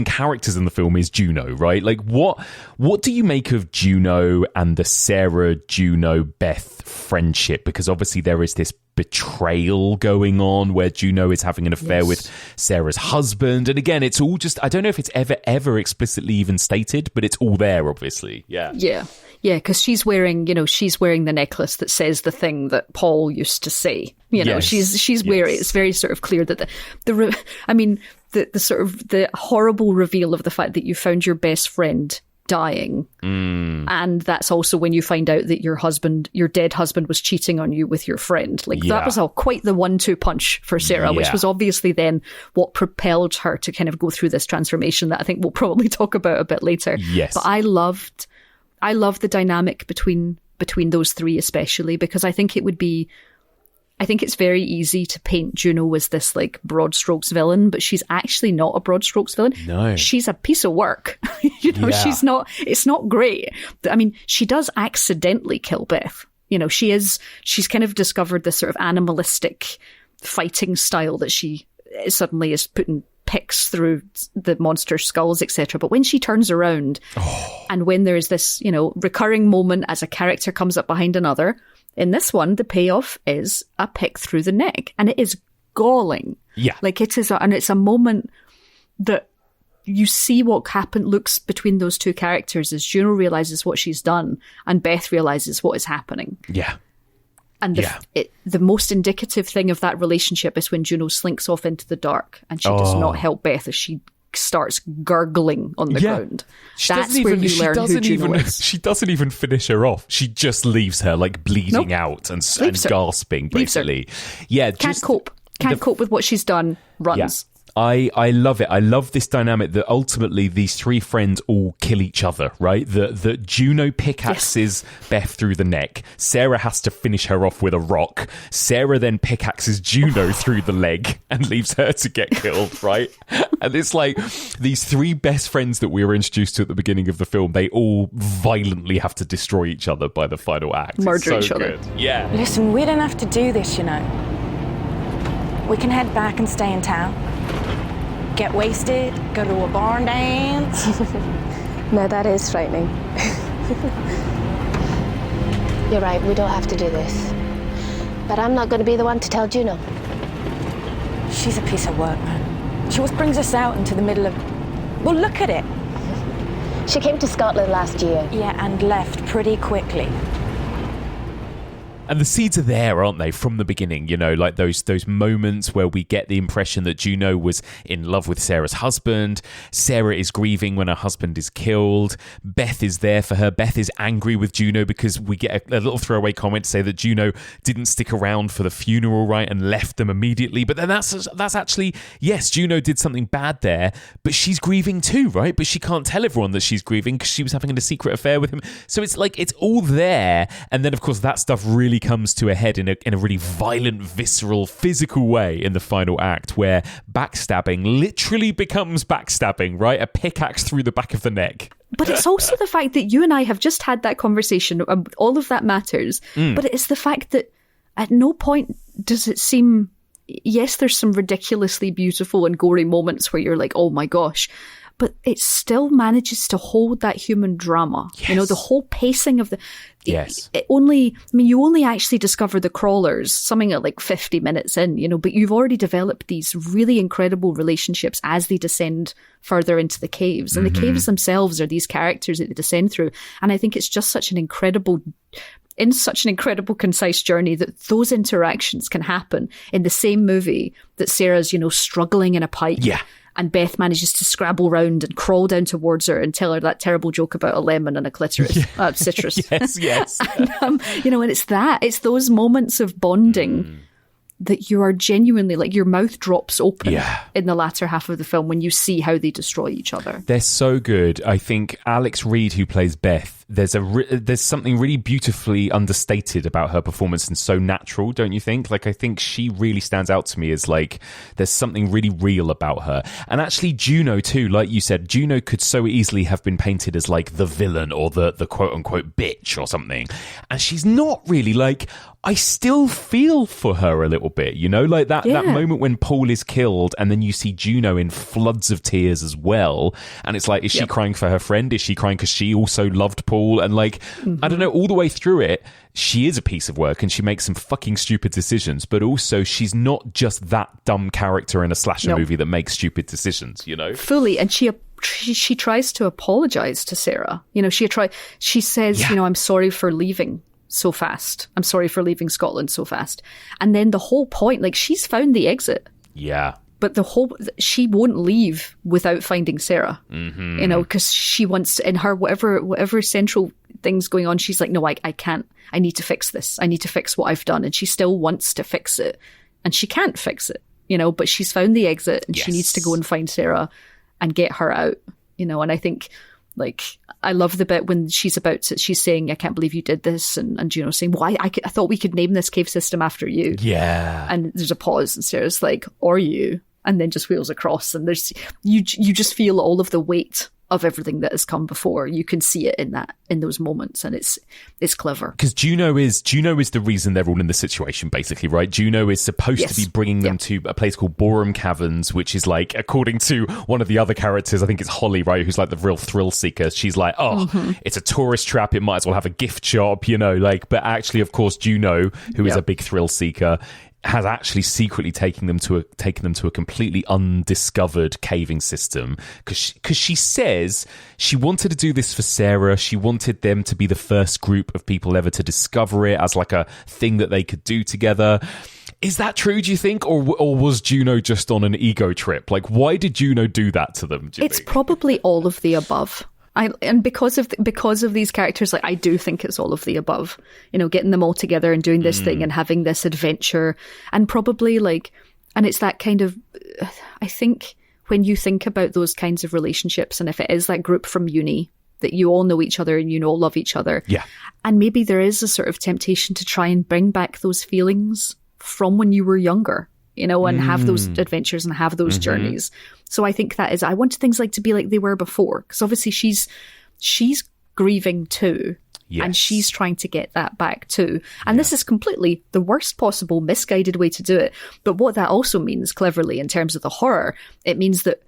S1: characters in the film is Juno, right? Like, what do you make of Juno and the Sarah, Juno, Beth friendship? Because obviously there is this betrayal going on where Juno is having an affair with Sarah's husband, and again, it's all just, I don't know if it's ever explicitly even stated, but it's all there, obviously. Because she's wearing the necklace that says the thing that Paul used to say. She's wearing it. It's very sort of clear that the sort of the horrible reveal of the fact that you found your best friend
S3: dying. And that's also when you find out that your dead husband was cheating on you with your friend. Like that was quite the 1-2 punch for Sarah, which was obviously then what propelled her to kind of go through this transformation that I think we'll probably talk about a bit later.
S1: Yes.
S3: But I loved the dynamic between those three, especially because I think it's very easy to paint Juno as this like broad strokes villain, but she's actually not a broad strokes villain.
S1: No.
S3: She's a piece of work. She's not, it's not great. I mean, she does accidentally kill Beth. She's kind of discovered this sort of animalistic fighting style that she suddenly is putting picks through the monster skulls, etc. But when she turns around and when there's this, recurring moment as a character comes up behind another, in this one, the payoff is a pick through the neck, and it is galling.
S1: Yeah.
S3: Like it is, and it's a moment that you see what looks between those two characters as Juno realizes what she's done and Beth realizes what is happening.
S1: Yeah.
S3: And the most indicative thing of that relationship is when Juno slinks off into the dark and she does not help Beth as she starts gurgling on the ground. That's where you learn who Juno is.
S1: She doesn't even finish her off. She just leaves her like bleeding out and gasping, basically. Yeah,
S3: can't cope with what she's done. Runs.
S1: Yeah. I love it. I love this dynamic that ultimately these three friends all kill each other, right? That Juno pickaxes Beth through the neck. Sarah has to finish her off with a rock. Sarah then pickaxes Juno through the leg and leaves her to get killed, right? And it's like these three best friends that we were introduced to at the beginning of the film, they all violently have to destroy each other by the final act.
S3: Murder each other.
S1: Yeah.
S8: Listen, we don't have to do this, We can head back and stay in town. Get wasted, go to a barn dance.
S6: No, that is frightening. You're right, we don't have to do this. But I'm not going to be the one to tell Juno.
S8: She's a piece of work, man. She always brings us out into the middle of... Well, look at it.
S6: She came to Scotland last year.
S8: Yeah, and left pretty quickly.
S1: And the seeds are there, aren't they, from the beginning, like those moments where we get the impression that Juno was in love with Sarah's husband. Sarah is grieving when her husband is killed. Beth is there for her. Beth is angry with Juno because we get a little throwaway comment to say that Juno didn't stick around for the funeral, right, and left them immediately. But then that's actually, yes, Juno did something bad there, but she's grieving too, right? But she can't tell everyone that she's grieving because she was having a secret affair with him. So it's like, it's all there. And then, of course, that stuff really comes to a head in a really violent, visceral, physical way in the final act, where backstabbing literally becomes backstabbing, right? A pickaxe through the back of the neck.
S3: But it's also the fact that you and I have just had that conversation. All of that matters. But it's the fact that at no point does it seem... Yes, there's some ridiculously beautiful and gory moments where you're like, oh my gosh. But it still manages to hold that human drama.
S1: Yes.
S3: The whole pacing of the...
S1: Yes.
S3: You only actually discover the crawlers, something at like 50 minutes in, but you've already developed these really incredible relationships as they descend further into the caves. And the caves themselves are these characters that they descend through. And I think it's just such an incredible, concise journey that those interactions can happen in the same movie that Sarah's, struggling in a pipe.
S1: Yeah.
S3: And Beth manages to scrabble round and crawl down towards her and tell her that terrible joke about a lemon and a clitoris, citrus.
S1: Yes.
S3: And, and it's those moments of bonding that you are genuinely, like, your mouth drops open in the latter half of the film when you see how they destroy each other.
S1: They're so good. I think Alex Reed, who plays Beth, there's something really beautifully understated about her performance and so natural, don't you think? Like, I think she really stands out to me as, like, there's something really real about her. And actually Juno too, like you said, Juno could so easily have been painted as like the villain or the quote-unquote bitch or something. And she's not really. Like, I still feel for her a little bit, like that moment when Paul is killed and then you see Juno in floods of tears as well. And it's like, is she crying for her friend? Is she crying because she also loved Paul? And like, I don't know, all the way through it, she is a piece of work and she makes some fucking stupid decisions, but also she's not just that dumb character in a slasher movie that makes stupid decisions,
S3: Fully. And she tries to apologize to Sarah. She says, I'm sorry for leaving so fast. I'm sorry for leaving Scotland so fast. And then the whole point, like, she's found the exit.
S1: Yeah.
S3: But she won't leave without finding Sarah, you know, because she wants, in her, whatever central thing's going on, she's like, no, I can't, I need to fix this. I need to fix what I've done. And she still wants to fix it. And she can't fix it, you know, but she's found the exit and she needs to go and find Sarah and get her out, you know. And I think, like, I love the bit when she's saying, I can't believe you did this. And Juno saying, well, I thought we could name this cave system after you. Yeah. And there's a pause and Sarah's like, or you. And then just wheels across, and there's you just feel all of the weight of everything that has come before. You can see it in those moments, and it's clever.
S1: Because Juno is the reason they're all in the situation, basically, right? Juno is supposed to be bringing them to a place called Borum Caverns, which is like, according to one of the other characters, I think it's Holly, right, who's like the real thrill seeker. She's like, it's a tourist trap. It might as well have a gift shop, you know, like. But actually, of course, Juno, who is a big thrill seeker, has actually secretly taken them to a completely undiscovered caving system, because she says she wanted to do this for Sarah. She wanted them to be the first group of people ever to discover it as like a thing that they could do together. Is that true, do you think? Or was Juno just on an ego trip? Like, why did Juno do that to them, do you think?
S3: Probably all of the above. And because of these characters, like, I do think it's all of the above, you know, getting them all together and doing this thing and having this adventure, and probably like, and it's that kind of, I think when you think about those kinds of relationships, and if it is that group from uni that you all know each other and you all love each other, and maybe there is a sort of temptation to try and bring back those feelings from when you were younger, you know, and have those adventures and have those journeys. So I think that is, I want things like to be like they were before, because obviously she's grieving too. Yes. And she's trying to get that back too. And this is completely the worst possible misguided way to do it. But what that also means, cleverly, in terms of the horror, it means that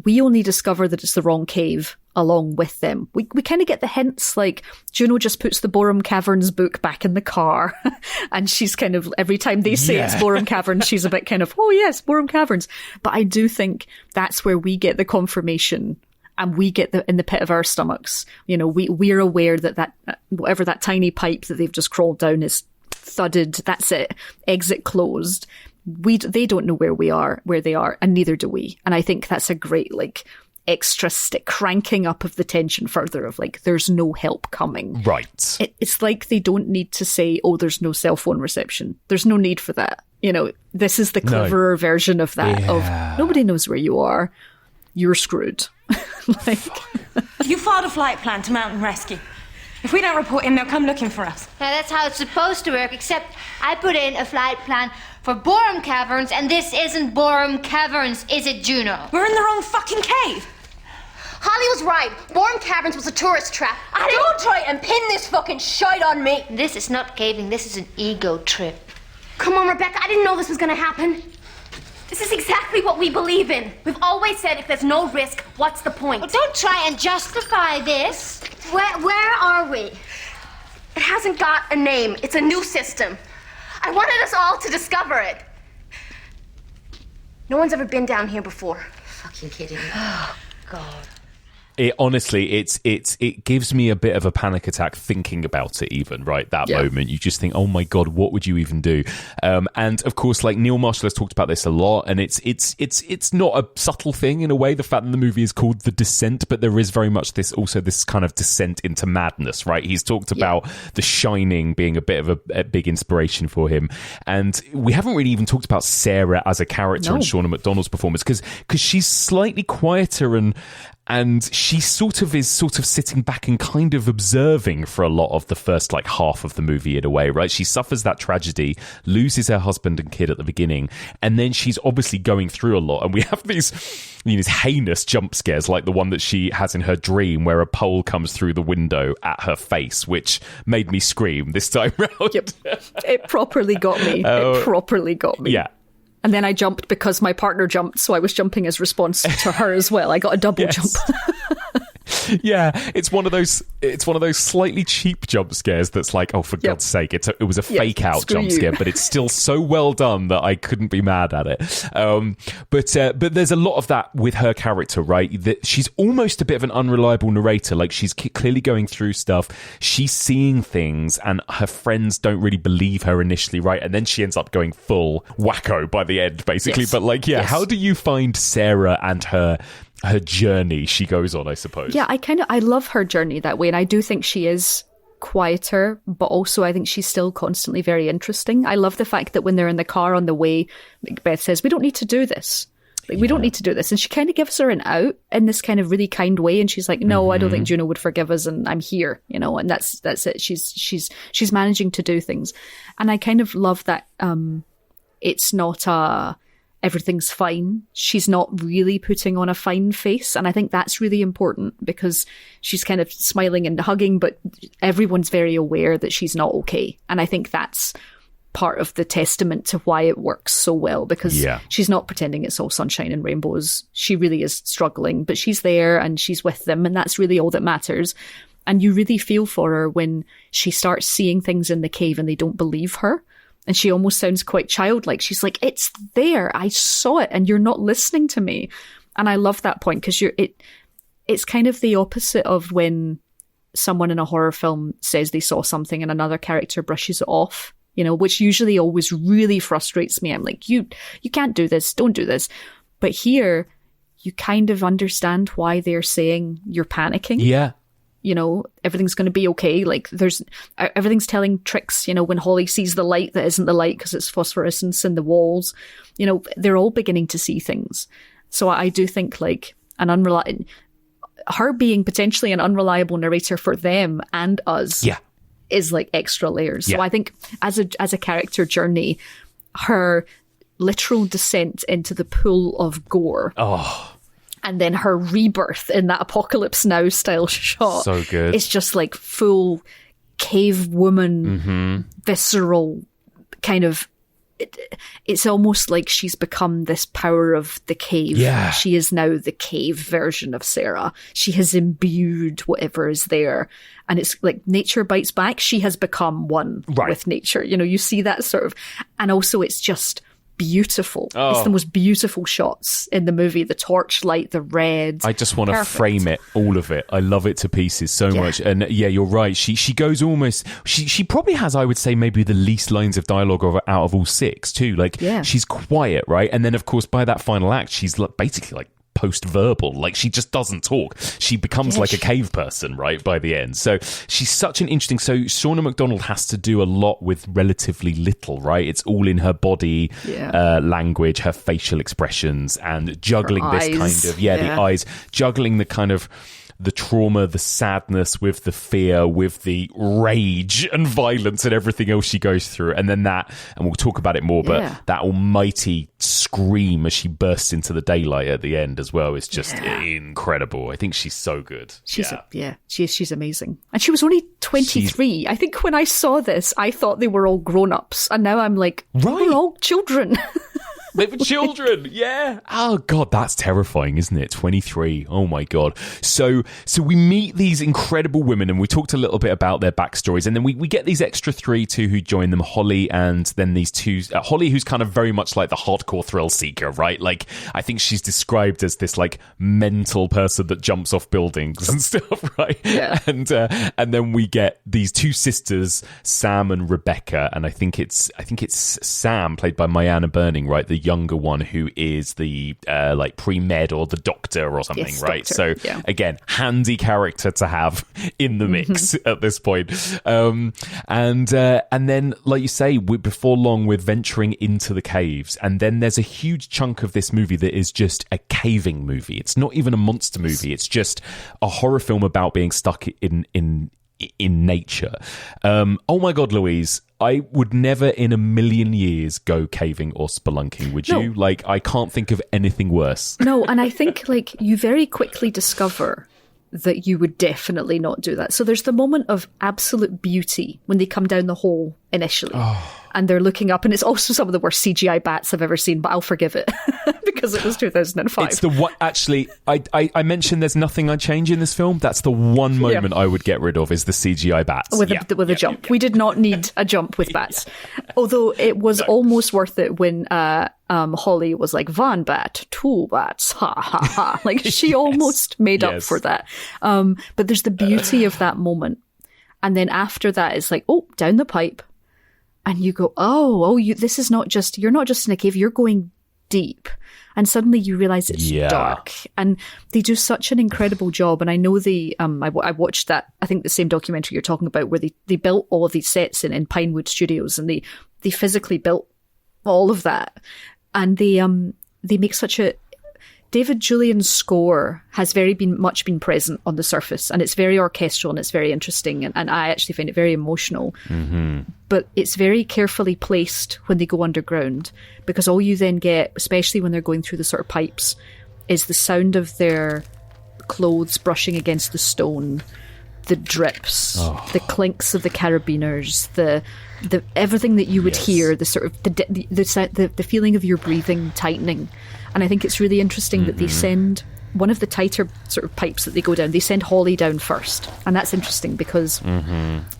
S3: we only discover that it's the wrong cave along with them. We kind of get the hints, like Juno just puts the Borum Caverns book back in the car and she's kind of, every time they say it's Borum Caverns, she's a bit kind of, oh yes, Borum Caverns. But I do think that's where we get the confirmation, and we get in the pit of our stomachs. You know, we're aware that whatever that tiny pipe that they've just crawled down is thudded. That's it. Exit closed. They don't know where they are, and neither do we. And I think that's a great, like, extra cranking up of the tension further of, like, there's no help coming. Right. It's like they don't need to say, oh, there's no cell phone reception. There's no need for that. You know, this is the cleverer version of that, of nobody knows where you are. You're screwed. Like,
S2: you filed a flight plan to mountain rescue. If we don't report in, they'll come looking for us.
S4: Now, that's how it's supposed to work, except I put in a flight plan for Borum Caverns, and this isn't Borum Caverns, is it, Juno?
S2: We're in the wrong fucking cave.
S6: Holly was right. Borum Caverns was a tourist trap.
S7: Don't try and pin this fucking shite on me.
S4: This is not caving, this is an ego trip.
S6: Come on, Rebecca, I didn't know this was gonna happen.
S7: This is exactly what we believe in. We've always said if there's no risk, what's the point?
S4: Well, don't try and justify this.
S6: Where are we?
S7: It hasn't got a name. It's a new system. I wanted us all to discover it. No one's ever been down here before.
S4: Fucking kidding me. Oh, God.
S1: It honestly, it gives me a bit of a panic attack thinking about it. Even right, that moment, you just think, oh my God, what would you even do? And of course, like, Neil Marshall has talked about this a lot, and it's not a subtle thing in a way. The fact that the movie is called The Descent, but there is very much this kind of descent into madness. Right? He's talked about The Shining being a bit of a big inspiration for him, and we haven't really even talked about Sarah as a character and Shauna McDonald's performance, because she's slightly quieter and she sort of sitting back and kind of observing for a lot of the first, like, half of the movie in a way, right? She suffers that tragedy, loses her husband and kid at the beginning, and then she's obviously going through a lot. And we have these heinous jump scares, like the one that she has in her dream where a pole comes through the window at her face, which made me scream this time round.
S3: Yep. It properly got me. It properly got me.
S1: Yeah.
S3: And then I jumped because my partner jumped, so I was jumping as response to her as well. I got a double jump.
S1: Yeah, it's one of those slightly cheap jump scares that's like, oh, for God's sake, it was a fake out jump scare, but it's still so well done that I couldn't be mad at it. But there's a lot of that with her character, right? That she's almost a bit of an unreliable narrator. Like, she's clearly going through stuff, she's seeing things, and her friends don't really believe her initially, right? And then she ends up going full wacko by the end, basically.
S3: Yes.
S1: But like, how do you find Sarah and her journey she goes on, I suppose?
S3: Yeah, I love her journey that way, and I do think she is quieter, but also I think she's still constantly very interesting. I love the fact that when they're in the car on the way, Macbeth says, we don't need to do this. Like, we don't need to do this. And she kind of gives her an out in this kind of really kind way. And she's like, no, I don't think Juno would forgive us. And I'm here, and that's it. She's managing to do things. And I kind of love that it's not everything's fine. She's not really putting on a fine face. And I think that's really important, because she's kind of smiling and hugging, but everyone's very aware that she's not okay. And I think that's part of the testament to why it works so well, because she's not pretending it's all sunshine and rainbows. She really is struggling, but she's there and she's with them, and that's really all that matters. And you really feel for her when she starts seeing things in the cave and they don't believe her. And she almost sounds quite childlike. She's like, it's there. I saw it and you're not listening to me. And I love that point, because it's kind of the opposite of when someone in a horror film says they saw something and another character brushes it off, which usually always really frustrates me. I'm like, you can't do this. Don't do this. But here, you kind of understand why they're saying you're panicking.
S1: Yeah.
S3: Everything's going to be okay. Like, everything's telling tricks, when Holly sees the light that isn't the light because it's phosphorescence in the walls, they're all beginning to see things. So I do think, like, her being potentially an unreliable narrator for them and us is like extra layers. So I think as a character journey, her literal descent into the pool of gore. And then her rebirth in that Apocalypse Now style shot.
S1: So good.
S3: It's just like full cave woman, visceral kind of. It's almost like she's become this power of the cave.
S1: Yeah.
S3: She is now the cave version of Sarah. She has imbued whatever is there. And it's like nature bites back. She has become one with nature. You see that sort of. And also it's just beautiful. It's the most beautiful shots in the movie. The torchlight, the red.
S1: I just want to frame it, all of it. I love it to pieces so much. And you're right. She goes almost. She probably has, I would say, maybe the least lines of dialogue out of all six too. Like, she's quiet, right? And then of course by that final act, she's basically like post-verbal. Like, she just doesn't talk. She becomes like a cave person, right, by the end. So she's such an interesting. So Shauna McDonald has to do a lot with relatively little, right? It's all in her body language, her facial expressions, and juggling this kind of the eyes, juggling the kind of the trauma, the sadness with the fear, with the rage and violence and everything else she goes through. And then and we'll talk about it more, but that almighty scream as she bursts into the daylight at the end as well is just incredible. I think she's so good.
S3: She's amazing. And she was only 23. I think when I saw this, I thought they were all grown-ups. And now I'm like, we're all children.
S1: They were children, Oh God, that's terrifying, isn't it? 23. Oh my God. So we meet these incredible women, and we talked a little bit about their backstories, and then we get these extra three too who join them, Holly, and then these two, Holly, who's kind of very much like the hardcore thrill seeker, right? Like, I think she's described as this like mental person that jumps off buildings and stuff, right? Yeah. And then we get these two sisters, Sam and Rebecca, and I think it's Sam, played by Mayanna Burning, right? The younger one, who is the like pre-med or the doctor or something, right? Doctor, so again, handy character to have in the mix at this point. And then, like you say, before long we're venturing into the caves, and then there's a huge chunk of this movie that is just a caving movie. It's not even a monster movie. It's just a horror film about being stuck in nature. Oh my God, Louise, I would never in a million years go caving or spelunking, would you? Like, I can't think of anything worse.
S3: No, and I think like you very quickly discover that you would definitely not do that. So there's the moment of absolute beauty when they come down the hole initially. and they're looking up, and it's also some of the worst CGI bats I've ever seen, but I'll forgive it because it was 2005.
S1: It's the one, actually, I mentioned there's nothing I'd change in this film. That's the one moment I would get rid of, is the CGI bats.
S3: With a jump. Yeah. We did not need a jump with bats. Although it was almost worth it when Holly was like, "Van bat, two bats, ha ha ha." Like, she almost made up for that. But there's the beauty of that moment. And then after that, it's like, oh, down the pipe. And you go, this is not just, you're not just in a cave, you're going deep. And suddenly you realize it's dark. And they do such an incredible job. And I know I watched that, I think the same documentary you're talking about, where they built all of these sets in Pinewood Studios, and they physically built all of that. And they make such a, David Julian's score has much been present on the surface, and it's very orchestral and it's very interesting, and I actually find it very emotional. Mm-hmm. But it's very carefully placed when they go underground, because all you then get, especially when they're going through the sort of pipes, is the sound of their clothes brushing against the stone, the drips, the clinks of the carabiners, the everything that you would hear, the sort of the feeling of your breathing tightening. And I think it's really interesting that they send one of the tighter sort of pipes that they go down, they send Holly down first. And that's interesting because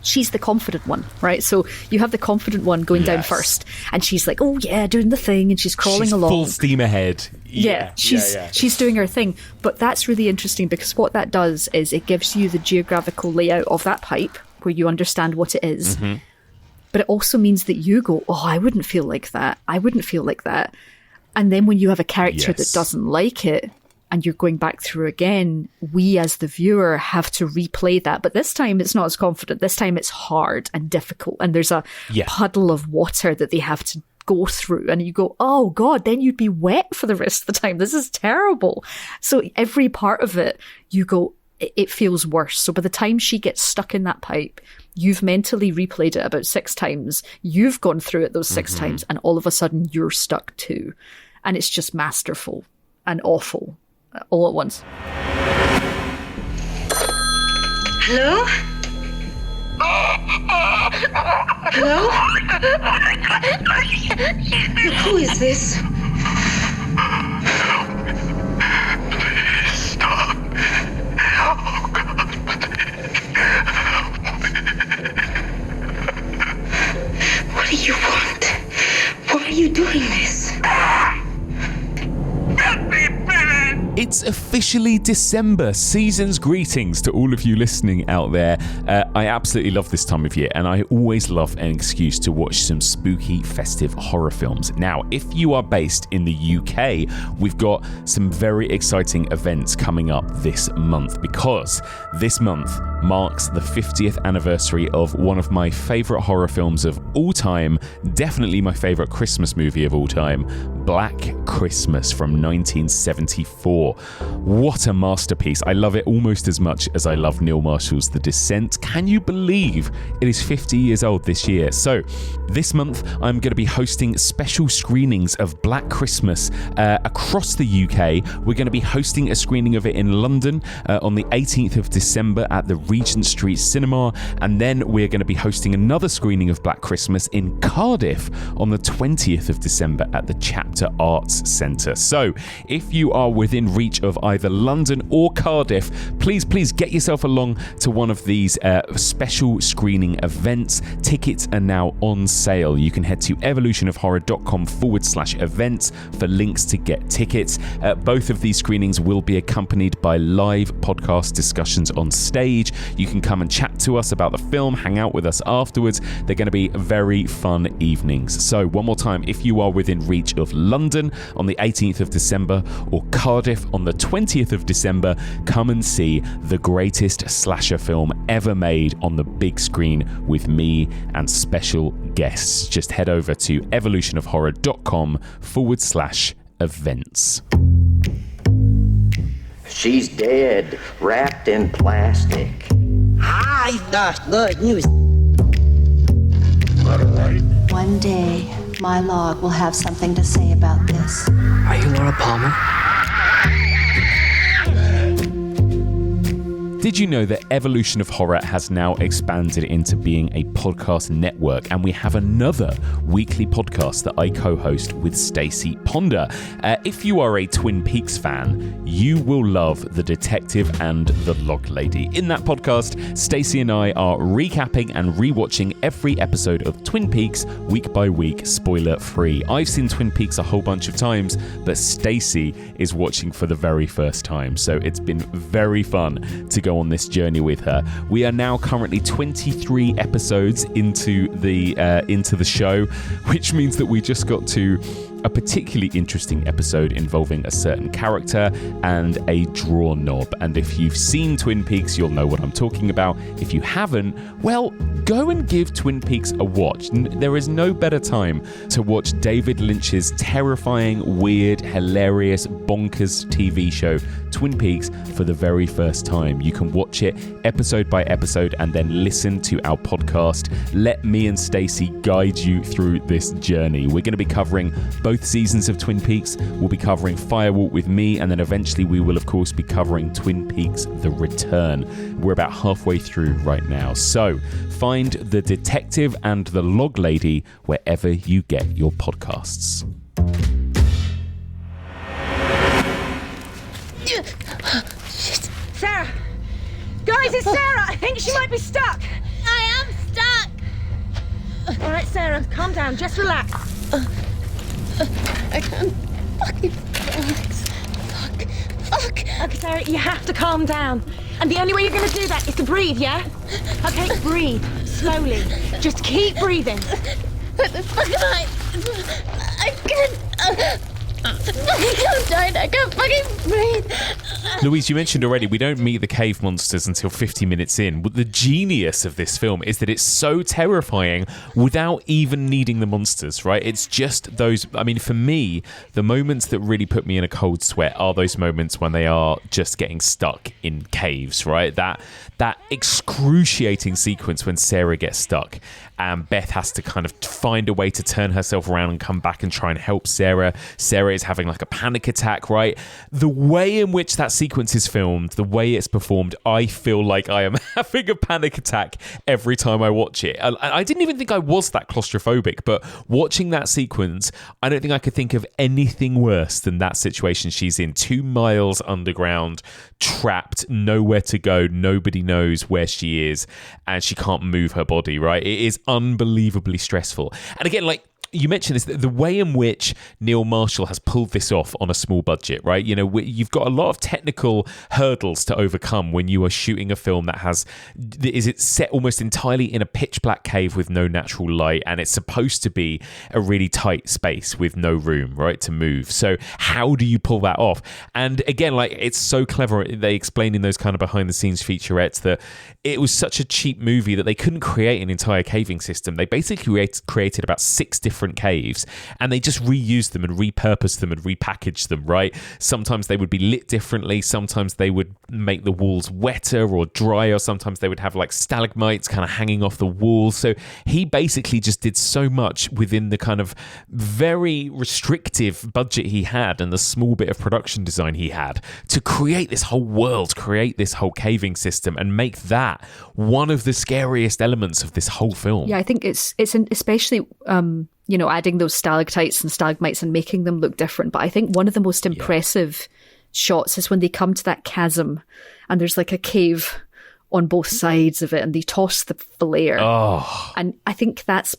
S3: she's the confident one, right? So you have the confident one going down first, and she's like, oh yeah, doing the thing, and she's crawling along.
S1: Full steam ahead.
S3: She's doing her thing. But that's really interesting, because what that does is it gives you the geographical layout of that pipe, where you understand what it is. Mm-hmm. But it also means that you go, oh, I wouldn't feel like that. I wouldn't feel like that. And then when you have a character that doesn't like it, and you're going back through again, we as the viewer have to replay that. But this time it's not as confident. This time it's hard and difficult. And there's a puddle of water that they have to go through. And you go, oh God, then you'd be wet for the rest of the time. This is terrible. So every part of it, you go, it feels worse. So by the time she gets stuck in that pipe, you've mentally replayed it about 6 times. You've gone through it those 6 times, and all of a sudden you're stuck too. And it's just masterful and awful all at once.
S2: Hello? Hello? Who is this?
S9: Please stop. Oh, God,
S2: What do you want? Why are you doing this?
S1: It's officially December. Season's greetings to all of you listening out there. I absolutely love this time of year, and I always love an excuse to watch some spooky, festive horror films. Now, if you are based in the UK, we've got some very exciting events coming up this month, because this month marks the 50th anniversary of one of my favourite horror films of all time, definitely my favourite Christmas movie of all time, Black Christmas from 1974. What a masterpiece. I love it almost as much as I love Neil Marshall's The Descent. Can you believe it is 50 years old this year? So this month I'm going to be hosting special screenings of Black Christmas across the UK. We're going to be hosting a screening of it in London on the 18th of December at the Regent Street Cinema, and then we're going to be hosting another screening of Black Christmas in Cardiff on the 20th of December at the Chapter Arts Centre. So if you are within reach of either London or Cardiff, please get yourself along to one of these special screening events. Tickets are now on sale. You can head to evolutionofhorror.com/events for links to get tickets. Both of these screenings will be accompanied by live podcast discussions on stage. You can come and chat to us about the film, hang out with us afterwards. They're going to be very fun evenings. So one more time, if you are within reach of London on the 18th of December or Cardiff on the 20th of December, come and see the greatest slasher film ever made on the big screen with me and special guests. Just head over to evolutionofhorror.com/events.
S10: She's dead, wrapped in plastic.
S11: I got good news.
S12: One day, my log will have something to say about this.
S11: Are you Laura Palmer?
S1: Did you know that Evolution of Horror has now expanded into being a podcast network, and we have another weekly podcast that I co-host with Stacey Ponder. If you are a Twin Peaks fan, you will love The Detective and the Log Lady. In that podcast, Stacey and I are recapping and rewatching every episode of Twin Peaks week by week, spoiler free. I've seen Twin Peaks a whole bunch of times, but Stacey is watching for the very first time, so it's been very fun to go on this journey with her. We are now currently 23 episodes into the show, which means that we just got to a particularly interesting episode involving a certain character and a drawer knob. And if you've seen Twin Peaks, you'll know what I'm talking about. If you haven't, well, go and give Twin Peaks a watch. There is no better time to watch David Lynch's terrifying, weird, hilarious, bonkers TV show, Twin Peaks, for the very first time. You can watch it episode by episode and then listen to our podcast. Let me and Stacey guide you through this journey. We're going to be covering both seasons of Twin Peaks. We'll be covering Firewalk with me, and then eventually we will, of course, be covering Twin Peaks The Return. We're about halfway through right now. So find The Detective and the Log Lady wherever you get your podcasts.
S2: Sarah! Guys, it's Sarah! I think she might be stuck!
S7: I am stuck!
S2: All right, Sarah, calm down. Just relax.
S7: I can't fucking relax. Fuck.
S2: Okay, Sarah, you have to calm down. And the only way you're going to do that is to breathe, yeah? Okay, breathe. Slowly. Just keep breathing.
S7: What the fuck am I can't... I'm tired. I can't fucking breathe.
S1: Louise, you mentioned already we don't meet the cave monsters until 50 minutes in. But the genius of this film is that it's so terrifying without even needing the monsters, right? It's just those... I mean, for me, the moments that really put me in a cold sweat are those moments when they are just getting stuck in caves, right? That excruciating sequence when Sarah gets stuck and Beth has to kind of find a way to turn herself around and come back and try and help Sarah. Sarah is having like a panic attack, right? The way in which that sequence is filmed, the way it's performed, I feel like I am having a panic attack every time I watch it. I didn't even think I was that claustrophobic, but watching that sequence, I don't think I could think of anything worse than that situation she's in. 2 miles underground, trapped, nowhere to go, nobody knows where she is, and she can't move her body, right? It is unbelievably stressful. And again, like you mentioned, this, the way in which Neil Marshall has pulled this off on a small budget, right? You know, you've got a lot of technical hurdles to overcome when you are shooting a film that is set almost entirely in a pitch black cave with no natural light, and it's supposed to be a really tight space with no room, right, to move. So how do you pull that off? And again, like, it's so clever. They explain in those kind of behind the scenes featurettes that it was such a cheap movie that they couldn't create an entire caving system. They basically created about 6 different caves, and they just reused them and repurposed them and repackaged them, right? Sometimes they would be lit differently, sometimes they would make the walls wetter or drier, sometimes they would have like stalagmites kind of hanging off the walls. So he basically just did so much within the kind of very restrictive budget he had and the small bit of production design he had to create this whole world, create this whole caving system, and make that one of the scariest elements of this whole film.
S3: Yeah, I think it's especially adding those stalactites and stalagmites and making them look different. But I think one of the most impressive shots is when they come to that chasm and there's like a cave on both sides of it and they toss the flare.
S1: Oh.
S3: And I think that's,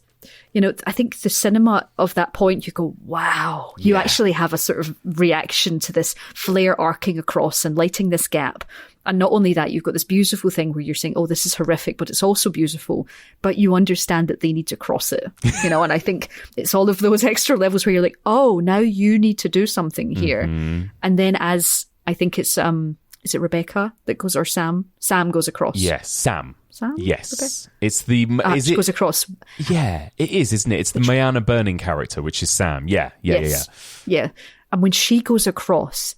S3: I think the cinema of that point, you go, wow, you actually have a sort of reaction to this flare arcing across and lighting this gap. And not only that, you've got this beautiful thing where you're saying, oh, this is horrific, but it's also beautiful. But you understand that they need to cross it, and I think it's all of those extra levels where you're like, oh, now you need to do something here. Mm-hmm. And then as I think it's, is it Rebecca that goes, or Sam? Sam goes across.
S1: Yes, Sam.
S3: Sam?
S1: Yes.
S3: Rebecca?
S1: It's the...
S3: She goes across.
S1: Yeah, it is, isn't it? It's the Mayana Burning character, which is Sam. Yeah.
S3: Yeah. And when she goes across,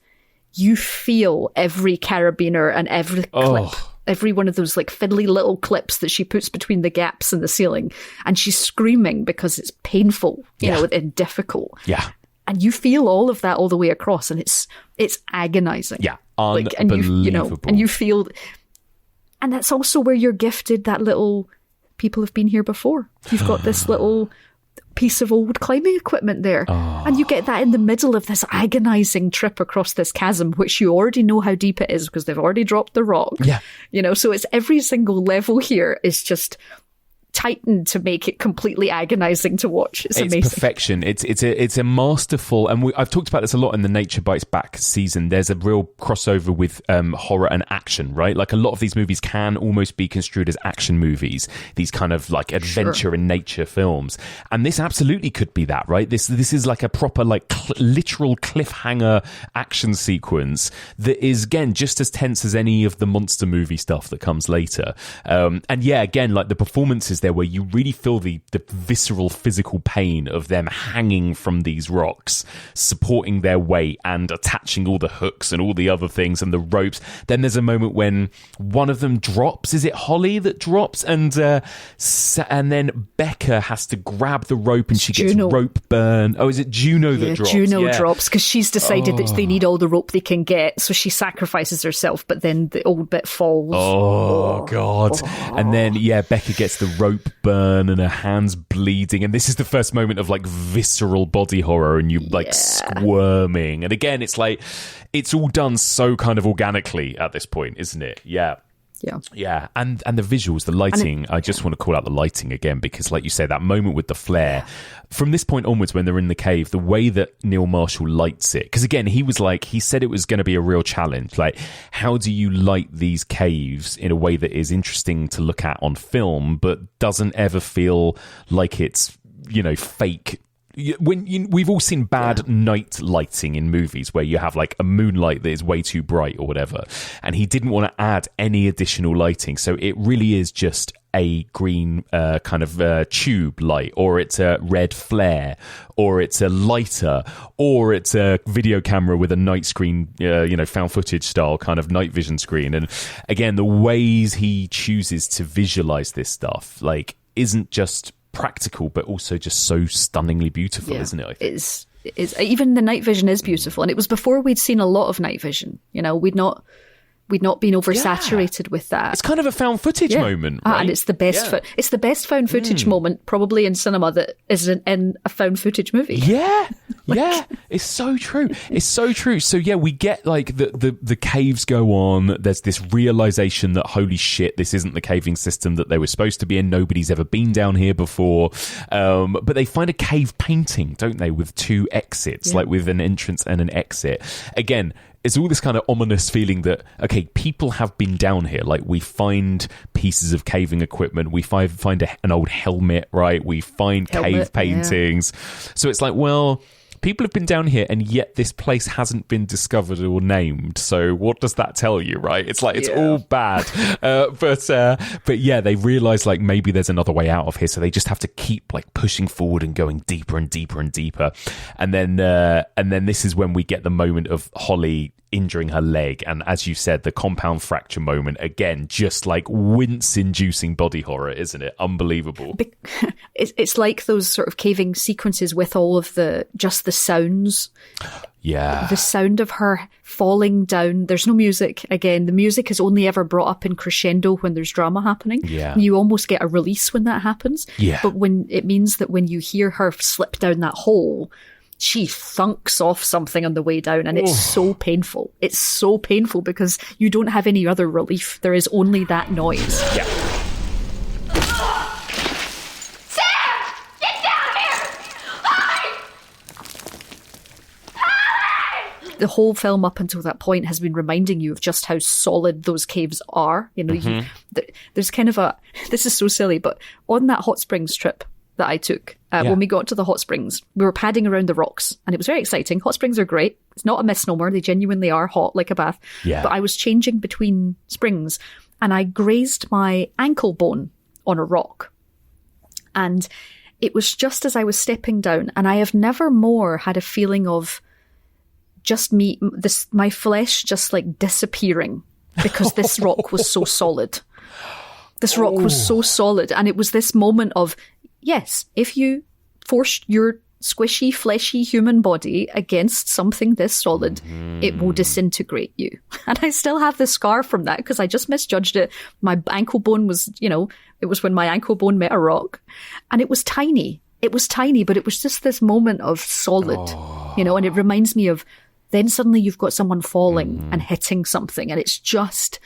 S3: you feel every carabiner and every clip, every one of those like fiddly little clips that she puts between the gaps in the ceiling. And she's screaming because it's painful, you know, and difficult.
S1: Yeah.
S3: And you feel all of that all the way across, and it's agonizing.
S1: Yeah, unbelievable.
S3: And you feel And that's also where you're gifted that little, people have been here before. You've got this little piece of old climbing equipment there. And you get that in the middle of this agonizing trip across this chasm, which you already know how deep it is because they've already dropped the rock.
S1: Yeah.
S3: You know, so it's every single level here is just tightened to make it completely agonizing to watch. It's amazing.
S1: Perfection. It's a masterful, and I've talked about this a lot in the Nature Bites Back season. There's a real crossover with horror and action, right? Like a lot of these movies can almost be construed as action movies, these kind of like adventure in nature films, and this absolutely could be that, right? This is like a proper like literal cliffhanger action sequence that is again just as tense as any of the monster movie stuff that comes later. And yeah, again, like the performances there where you really feel the visceral physical pain of them hanging from these rocks, supporting their weight and attaching all the hooks and all the other things and the ropes. Then there's a moment when one of them drops. Is it Holly that drops? And then Becca has to grab the rope and she gets rope burn. Oh, is it Juno that drops?
S3: Juno drops because she's decided that they need all the rope they can get, so she sacrifices herself, but then the old bit falls.
S1: Oh God. And then Becca gets the rope burn and her hands bleeding, and this is the first moment of like visceral body horror and you like squirming, and again it's like it's all done so kind of organically at this point, isn't it? And the visuals, the lighting, I just want to call out the lighting again, because like you say, that moment with the flare from this point onwards when they're in the cave, the way that Neil Marshall lights it, because again he said it was going to be a real challenge, like how do you light these caves in a way that is interesting to look at on film but doesn't ever feel like it's, you know, fake. We've all seen bad night lighting in movies where you have like a moonlight that is way too bright or whatever, and he didn't want to add any additional lighting, so it really is just a green kind of tube light, or it's a red flare, or it's a lighter, or it's a video camera with a night screen, found footage style kind of night vision screen. And again, the ways he chooses to visualize this stuff like isn't just practical but also just so stunningly beautiful, isn't it? I think
S3: it's even the night vision is beautiful, and it was before we'd seen a lot of night vision. You know, we'd not been oversaturated with that.
S1: It's kind of a found footage moment, right?
S3: And it's the best it's the best found footage moment probably in cinema that isn't in a found footage movie. It's so true. It's so true. So yeah, we get like the caves go on. There's this realization that holy shit, this isn't the caving system that they were supposed to be in. Nobody's ever been down here before. But they find a cave painting, don't they, with two exits, like with an entrance and an exit. Again, it's all this kind of ominous feeling that, okay, people have been down here. Like, we find pieces of caving equipment. We find an old helmet, right? We find cave paintings. So it's like, well, people have been down here, and yet this place hasn't been discovered or named. So what does that tell you, right? It's like, it's all bad. But yeah, they realize like maybe there's another way out of here. So they just have to keep like pushing forward and going deeper and deeper and deeper. And then this is when we get the moment of Holly injuring her leg, and as you said, the compound fracture moment again, just like wince-inducing body horror, isn't it? Unbelievable. It's like those sort of caving sequences with all of the sounds. The sound of her falling down. There's no music. Again, the music is only ever brought up in crescendo when there's drama happening. You almost get a release when that happens. But when it means that when you hear her slip down that hole, she thunks off something on the way down, and it's so painful. It's so painful because you don't have any other relief. There is only that noise.
S7: Sam! Get down here! Holly!
S3: The whole film up until that point has been reminding you of just how solid those caves are. You know, there's kind of this is so silly, but on that hot springs trip that I took, when we got to the hot springs, we were padding around the rocks, and it was very exciting. Hot springs are great. It's not a misnomer. They genuinely are hot like a bath. But I was changing between springs, and I grazed my ankle bone on a rock. And it was just as I was stepping down, and I have never more had a feeling of just my flesh just like disappearing because this rock was so solid. This rock was so solid, and it was this moment of, yes, if you force your squishy, fleshy human body against something this solid, it will disintegrate you. And I still have the scar from that because I just misjudged it. My ankle bone was, it was when my ankle bone met a rock, and it was tiny. It was tiny, but it was just this moment of solid, and it reminds me of then suddenly you've got someone falling and hitting something, and it's just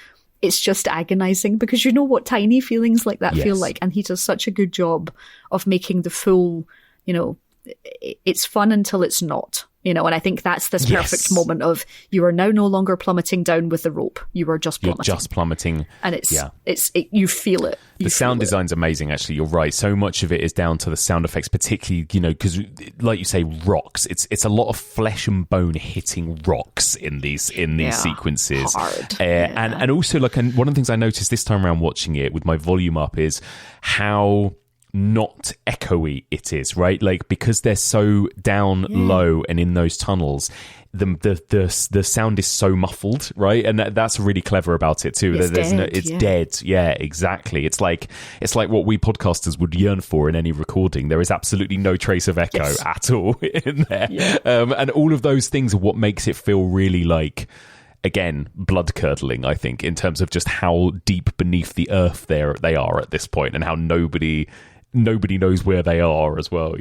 S3: agonizing because you know what tiny feelings like that feel like. And he does such a good job of making the full, it's fun until it's not, and I think that's this perfect moment of you are now no longer plummeting down with the rope. You are just plummeting.
S1: You're just plummeting.
S3: And you feel it.
S1: The sound design's amazing, actually. You're right. So much of it is down to the sound effects, particularly, because like you say, rocks. It's a lot of flesh and bone hitting rocks in these sequences.
S3: Hard.
S1: And also, like, one of the things I noticed this time around watching it with my volume up is how not echoey it is, right? Like, because they're so down low and in those tunnels, the sound is so muffled, right? And that's really clever about it too. It's dead. Yeah, exactly. It's like what we podcasters would yearn for in any recording. There is absolutely no trace of echo at all in there. And all of those things are what makes it feel really like, again, blood-curdling, I think, in terms of just how deep beneath the earth they are at this point, and how nobody knows where they are as well,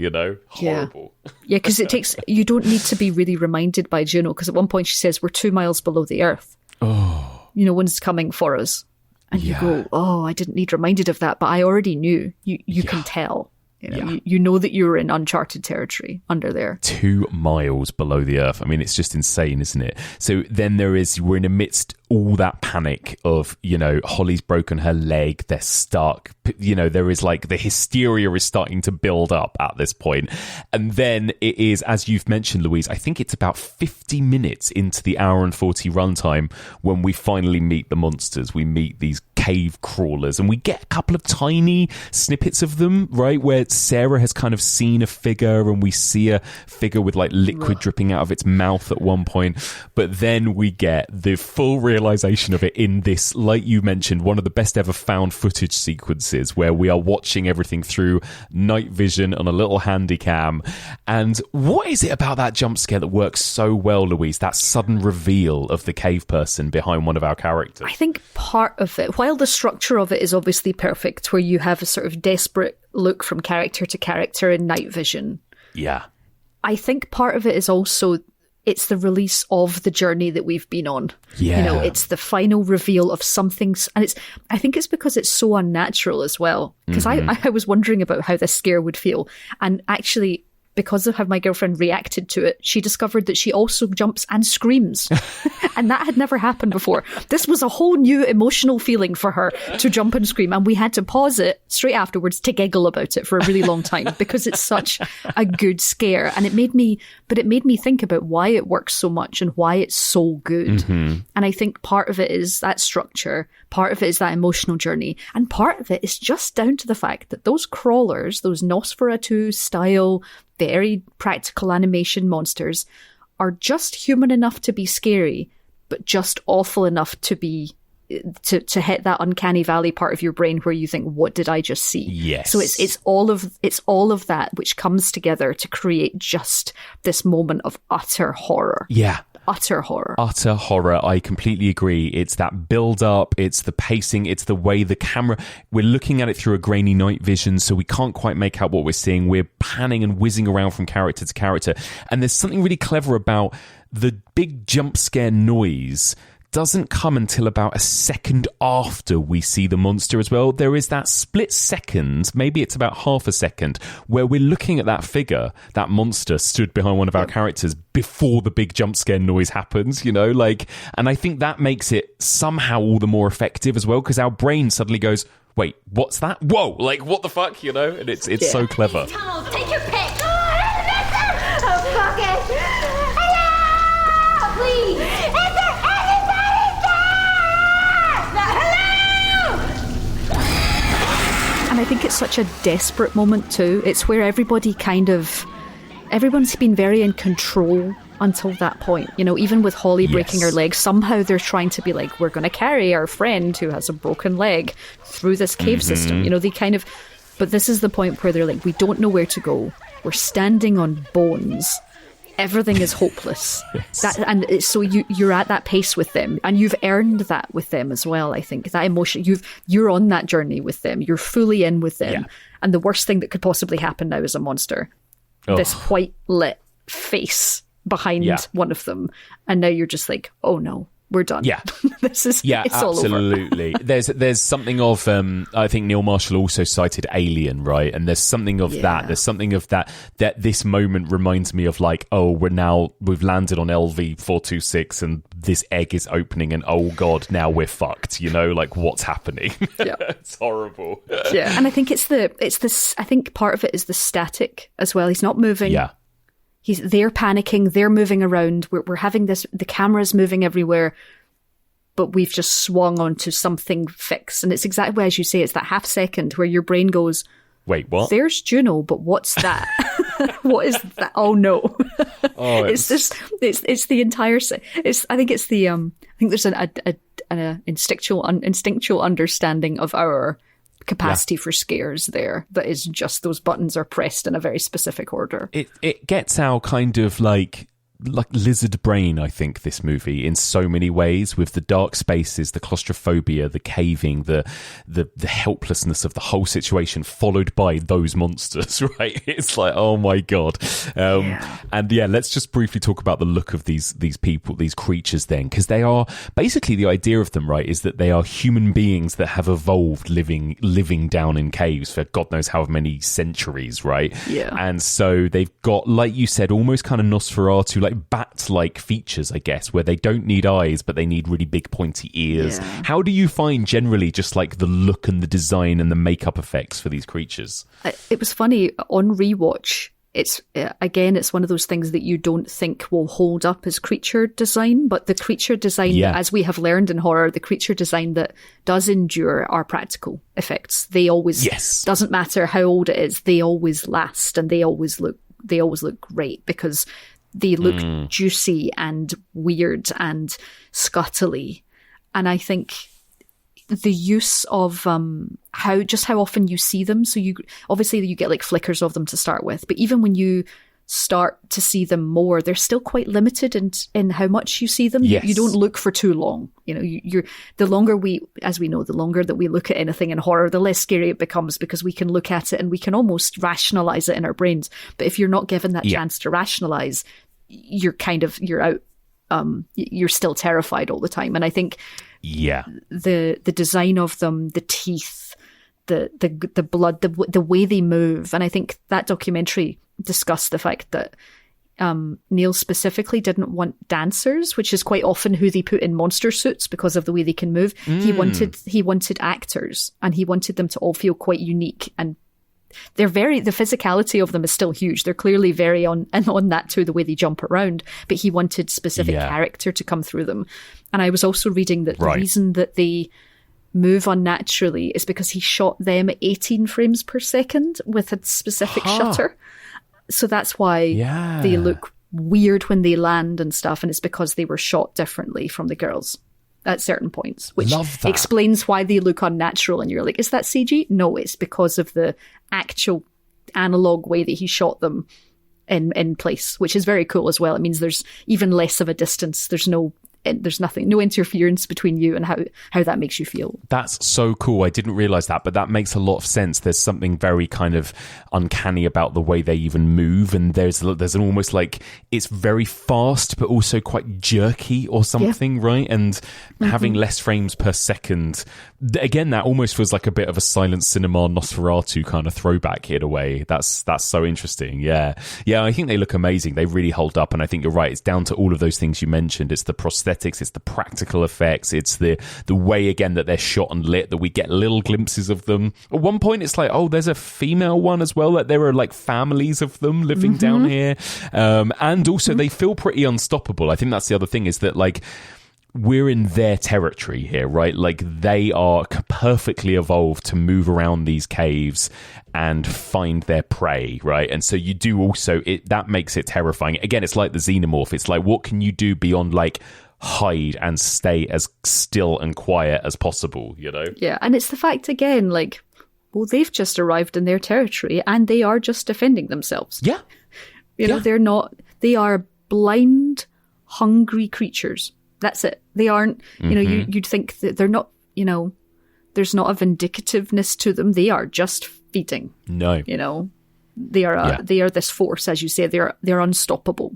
S1: Horrible.
S3: Yeah, because you don't need to be really reminded by Juno, because at one point she says, we're 2 miles below the earth.
S1: Oh.
S3: One's coming for us. And you go, I didn't need reminded of that, but I already knew. You can tell. You know that you're in uncharted territory under there.
S1: 2 miles below the earth. I mean, it's just insane, isn't it? So then we're in amidst all that panic of, Holly's broken her leg, they're stuck, there is like the hysteria is starting to build up at this point. And then it is, as you've mentioned, Louise, I think it's about 50 minutes into the hour and 40 runtime when we finally meet the monsters. We meet these cave crawlers, and we get a couple of tiny snippets of them, right, where Sarah has kind of seen a figure, and we see a figure with like liquid dripping out of its mouth at one point. But then we get the full realization of it in this, like you mentioned, one of the best ever found footage sequences where we are watching everything through night vision on a little handy cam. And what is it about that jump scare that works so well, Louise, that sudden reveal of the cave person behind one of our characters?
S3: I think part of it, while the structure of it is obviously perfect, where you have a sort of desperate look from character to character in night vision.
S1: Yeah.
S3: I think part of it is also, it's the release of the journey that we've been on.
S1: Yeah.
S3: It's the final reveal of something. And I think it's because it's so unnatural as well. Because I was wondering about how this scare would feel. And actually, because of how my girlfriend reacted to it, she discovered that she also jumps and screams. And that had never happened before. This was a whole new emotional feeling for her to jump and scream. And we had to pause it straight afterwards to giggle about it for a really long time because it's such a good scare. And it made me think about why it works so much and why it's so good.
S1: Mm-hmm.
S3: And I think part of it is that structure. Part of it is that emotional journey. And part of it is just down to the fact that those crawlers, those Nosferatu style, very practical animation monsters, are just human enough to be scary, but just awful enough to be to hit that uncanny valley part of your brain where you think, what did I just see?
S1: Yes.
S3: So it's all of that which comes together to create just this moment of utter horror.
S1: Yeah.
S3: Utter horror.
S1: Utter horror. I completely agree. It's that build up, it's the pacing, it's the way the camera, we're looking at it through a grainy night vision, so we can't quite make out what we're seeing. We're panning and whizzing around from character to character. And there's something really clever about the big jump scare noise doesn't come until about a second after we see the monster as well. There is that split second, maybe it's about half a second, where we're looking at that figure, that monster stood behind one of our characters before the big jump scare noise happens, and I think that makes it somehow all the more effective as well, because our brain suddenly goes, wait, what's that? Whoa, what the fuck, and it's so clever.
S7: Tunnels, take your pick. Oh, fuck it. Hello, please. Is there anybody there? Hello.
S3: And I think it's such a desperate moment too. It's where everyone's been very in control until that point. Even with Holly breaking her leg, somehow they're trying to be like, we're going to carry our friend who has a broken leg through this cave system. They kind of, but this is the point where they're like, we don't know where to go. we're standing on bones. Everything is hopeless. Yes. So you're at that pace with them, and you've earned that with them as well. I think that emotion, you're on that journey with them. You're fully in with them. Yeah. And the worst thing that could possibly happen now is a monster. Oh. This white lit face behind one of them, and now you're just like, oh no, we're done. Yeah, it's
S1: absolutely.
S3: all over.
S1: there's something of I think Neil Marshall also cited Alien, right? And there's something of that. There's something of that this moment reminds me of like, oh, we've landed on LV-426 and this egg is opening, and oh god, now we're fucked. You know, like what's happening? Yeah, it's horrible.
S3: Yeah, and I think it's this. I think part of it is the static as well. He's not moving.
S1: Yeah.
S3: They're panicking, they're moving around, we're having the camera's moving everywhere, but we've just swung onto something fixed. And it's exactly as you say, it's that half second where your brain goes,
S1: wait, what?
S3: There's Juno, but what's that? What is that? Oh no.
S1: Oh,
S3: it's the entire, I think there's an instinctual understanding of our capacity for scares there that is just those buttons are pressed in a very specific order.
S1: It gets our kind of like lizard brain, I think, this movie in so many ways, with the dark spaces, the claustrophobia, the caving, the helplessness of the whole situation, followed by those monsters, right? It's like, oh my god. And let's just briefly talk about the look of these people, these creatures then, because they are basically, the idea of them, right, is that they are human beings that have evolved living down in caves for god knows how many centuries, right?
S3: Yeah.
S1: And so they've got, like you said, almost kind of Nosferatu, like bat-like features, I guess, where they don't need eyes, but they need really big pointy ears. Yeah. How do you find generally just like the look and the design and the makeup effects for these creatures?
S3: It was funny on rewatch. It's one of those things that you don't think will hold up as creature design, but the creature design, as we have learned in horror, the creature design that does endure are practical effects. They always, doesn't matter how old it is, they always last, and they always look great because they look juicy and weird and scuttly. And I think the use of how often you see them. So you get like flickers of them to start with, but even when you start to see them more, they're still quite limited in how much you see them.
S1: Yes.
S3: You don't look for too long. You know, the longer the longer that we look at anything in horror, the less scary it becomes, because we can look at it and we can almost rationalize it in our brains. But if you're not given that chance to rationalize, you're out. You're still terrified all the time. And I think the design of them, the teeth, the blood, the way they move, and I think that documentary discussed the fact that Neil specifically didn't want dancers, which is quite often who they put in monster suits because of the way they can move. He wanted actors, and he wanted them to all feel quite unique, and the physicality of them is still huge. They're clearly very on that too, the way they jump around, but he wanted specific character to come through them. And I was also reading that the reason that they move unnaturally is because he shot them at 18 frames per second with a specific shutter. So that's why they look weird when they land and stuff, and it's because they were shot differently from the girls at certain points, which explains why they look unnatural. And you're like, is that CG? No, it's because of the actual analog way that he shot them in place, which is very cool as well. It means there's even less of a distance. There's nothing, no interference between you and how that makes you feel.
S1: That's so cool. I didn't realize that, but that makes a lot of sense. There's something very kind of uncanny about the way they even move, and there's an almost like it's very fast but also quite jerky or something, right? And having less frames per second, again, that almost feels like a bit of a silent cinema Nosferatu kind of throwback in a way. That's so interesting. Yeah, I think they look amazing. They really hold up, and I think you're right. It's down to all of those things you mentioned. It's the prosthetics, it's the practical effects, it's the way again that they're shot and lit, that we get little glimpses of them. At one point it's like, oh, there's a female one as well, that there are like families of them living down here, and also they feel pretty unstoppable. I think that's the other thing, is that like we're in their territory here, right? Like they are perfectly evolved to move around these caves and find their prey, right? And so you do also, that makes it terrifying. Again, it's like the xenomorph. It's like, what can you do beyond like hide and stay as still and quiet as possible, you know?
S3: Yeah, and it's the fact, again, like, well, they've just arrived in their territory and they are just defending themselves.
S1: Yeah.
S3: You know, they are blind, hungry creatures. That's it. They aren't, you know, you'd think that they're not, you know, there's not a vindicativeness to them. They are just feeding.
S1: No.
S3: You know, they are this force, as you say, they're unstoppable.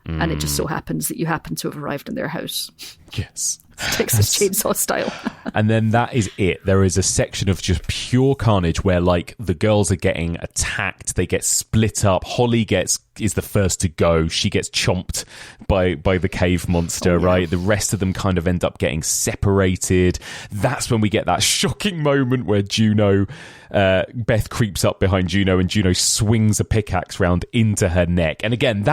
S3: And it just so happens that you happen to have arrived in their house.
S1: Yes.
S3: Texas Chainsaw style.
S1: And then that is it. There is a section of just pure carnage where, like, the girls are getting attacked. They get split up. Holly is the first to go. She gets chomped by the cave monster, right? The rest of them kind of end up getting separated. That's when we get that shocking moment where Beth creeps up behind Juno and Juno swings a pickaxe round into her neck. And again,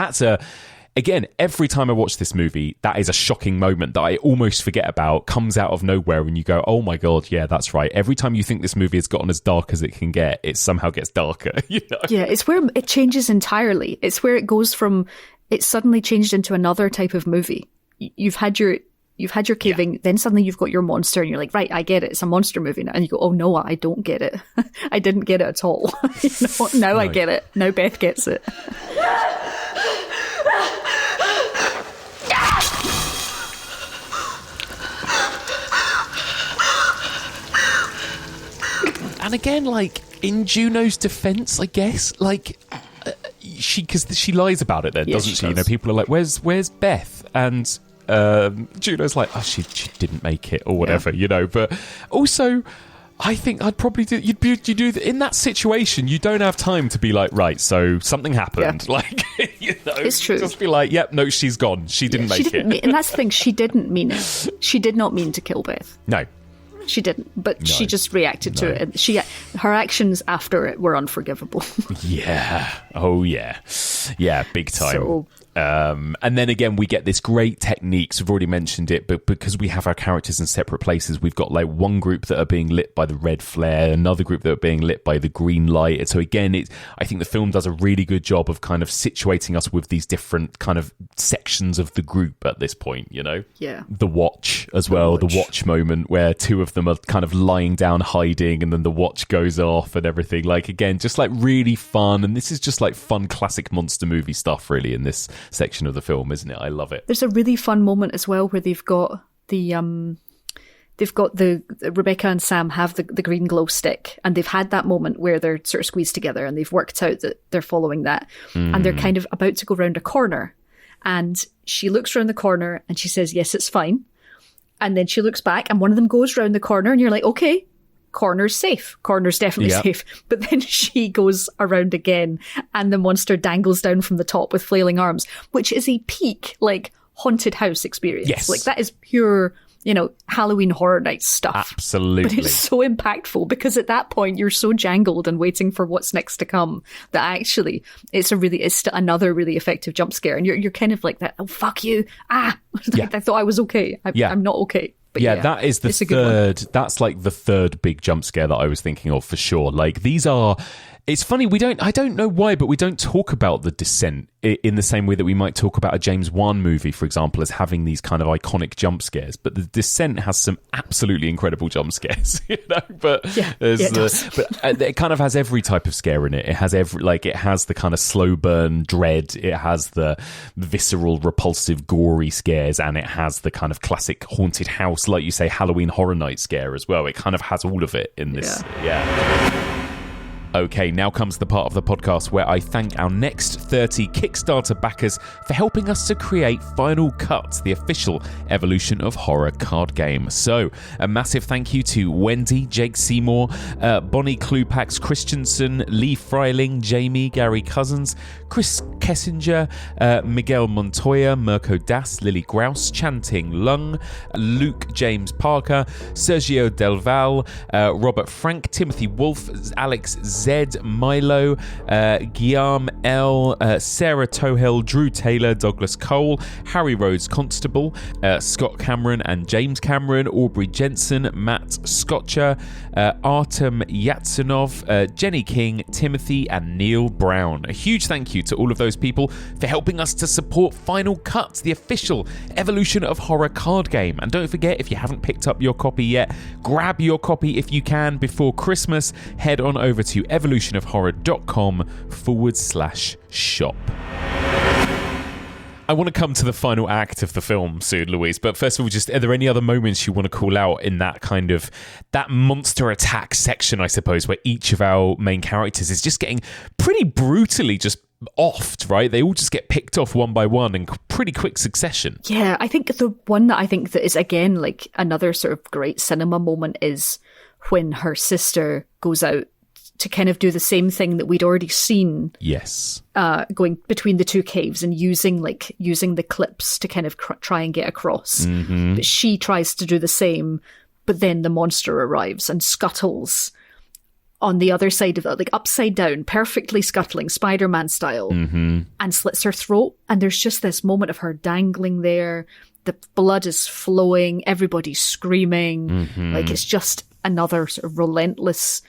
S1: Again, every time I watch this movie, that is a shocking moment that I almost forget about, comes out of nowhere, and you go, oh my God, yeah, that's right. Every time you think this movie has gotten as dark as it can get, it somehow gets darker. You know? Yeah, it's where it changes entirely. It's where it goes from, it's suddenly changed into another type of movie. You've had your caving, then suddenly you've got your monster, and you're like, right, I get it. It's a monster movie now. And you go, oh no, I don't get it. I didn't get it at all. Now I get it. Now Beth gets it. And again, like, in Juno's defense, I guess, like, because she lies about it then, doesn't she? You know, people are like, where's Beth? And Juno's like, oh, she didn't make it or whatever, you know. But also, I think I'd probably do, you do in that situation, you don't have time to be like, right, so something happened. Like, you know, it's true. Just be like, yep, no, she's gone. She didn't make it. And that's the thing, she didn't mean it. She did not mean to kill Beth. No. She didn't, but she just reacted to it. And her actions after it were unforgivable. Yeah. Oh, yeah. Yeah, big time. So, and then again, we get this great technique. So we've already mentioned it, but because we have our characters in separate places, we've got like one group that are being lit by the red flare, another group that are being lit by the green light. And so again, I think the film does a really good job of kind of situating us with these different kind of sections of the group at this point, you know? Yeah. The watch as well, the watch moment where two of them are kind of lying down hiding and then the watch goes off and everything. Like, again, just like really fun. And this is just like fun classic monster movie stuff really in this section of the film, isn't it? I love it. There's a really fun moment as well where they've got the Rebecca and Sam have the green glow stick, and they've had that moment where they're sort of squeezed together and they've worked out that they're following that, and they're kind of about to go round a corner, and she looks around the corner and she says, yes, it's fine. And then she looks back and one of them goes round the corner and you're like, okay, corner's safe. Corner's definitely safe. But then she goes around again and the monster dangles down from the top with flailing arms, which is a peak, like, haunted house experience. Yes. Like, that is pure, you know, Halloween Horror Night stuff. Absolutely. But it's so impactful because at that point you're so jangled and waiting for what's next to come that actually it's another really effective jump scare. And you're kind of like that, oh, fuck you. I thought I was okay. I'm not okay. But that is the third. That's like the third big jump scare that I was thinking of for sure. Like, these are. It's funny, I don't know why, but we don't talk about The Descent in the same way that we might talk about a James Wan movie, for example, as having these kind of iconic jump scares. But The Descent has some absolutely incredible jump scares, you know. But it kind of has every type of scare in it. It has it has the kind of slow burn dread. It has the visceral, repulsive, gory scares, and it has the kind of classic haunted house, like you say, Halloween Horror Night scare as well. It kind of has all of it in this. Okay, now comes the part of the podcast where I thank our next 30 Kickstarter backers for helping us to create Final Cut, the official Evolution of Horror card game. So, a massive thank you to Wendy, Jake Seymour, Bonnie Klupax Christensen, Lee Freiling, Jamie, Gary Cousins, Chris Kessinger, Miguel Montoya, Mirko Das, Lily Grouse, Chanting Lung, Luke James Parker, Sergio Del Val, Robert Frank, Timothy Wolf, Alex Zed, Milo, Guillaume L, Sarah Tohill, Drew Taylor, Douglas Cole, Harry Rhodes Constable, Scott Cameron and James Cameron, Aubrey Jensen, Matt Scotcher, Artem Yatsunov, Jenny King, Timothy, and Neil Brown. A huge thank you to all of those people for helping us to support Final Cut, the official Evolution of Horror card game. And don't forget, if you haven't picked up your copy yet, grab your copy if you can before Christmas. Head on over to evolutionofhorror.com/shop. I want to come to the final act of the film soon, Louise, but first of all, just are there any other moments you want to call out in that kind of that monster attack section, I suppose, where each of our main characters is just getting pretty brutally just offed, right? They all just get picked off one by one in pretty quick succession.
S3: Yeah, I think the one that I think that is, again, like another sort of great cinema moment is when her sister goes out to kind of do the same thing that we'd already seen.
S1: Yes.
S3: Going between the two caves and using the clips to kind of try and get across.
S1: Mm-hmm.
S3: But she tries to do the same, but then the monster arrives and scuttles on the other side of that, like upside down, perfectly scuttling, Spider-Man style, and slits her throat. And there's just this moment of her dangling there. The blood is flowing. Everybody's screaming. Like, it's just another sort of relentless.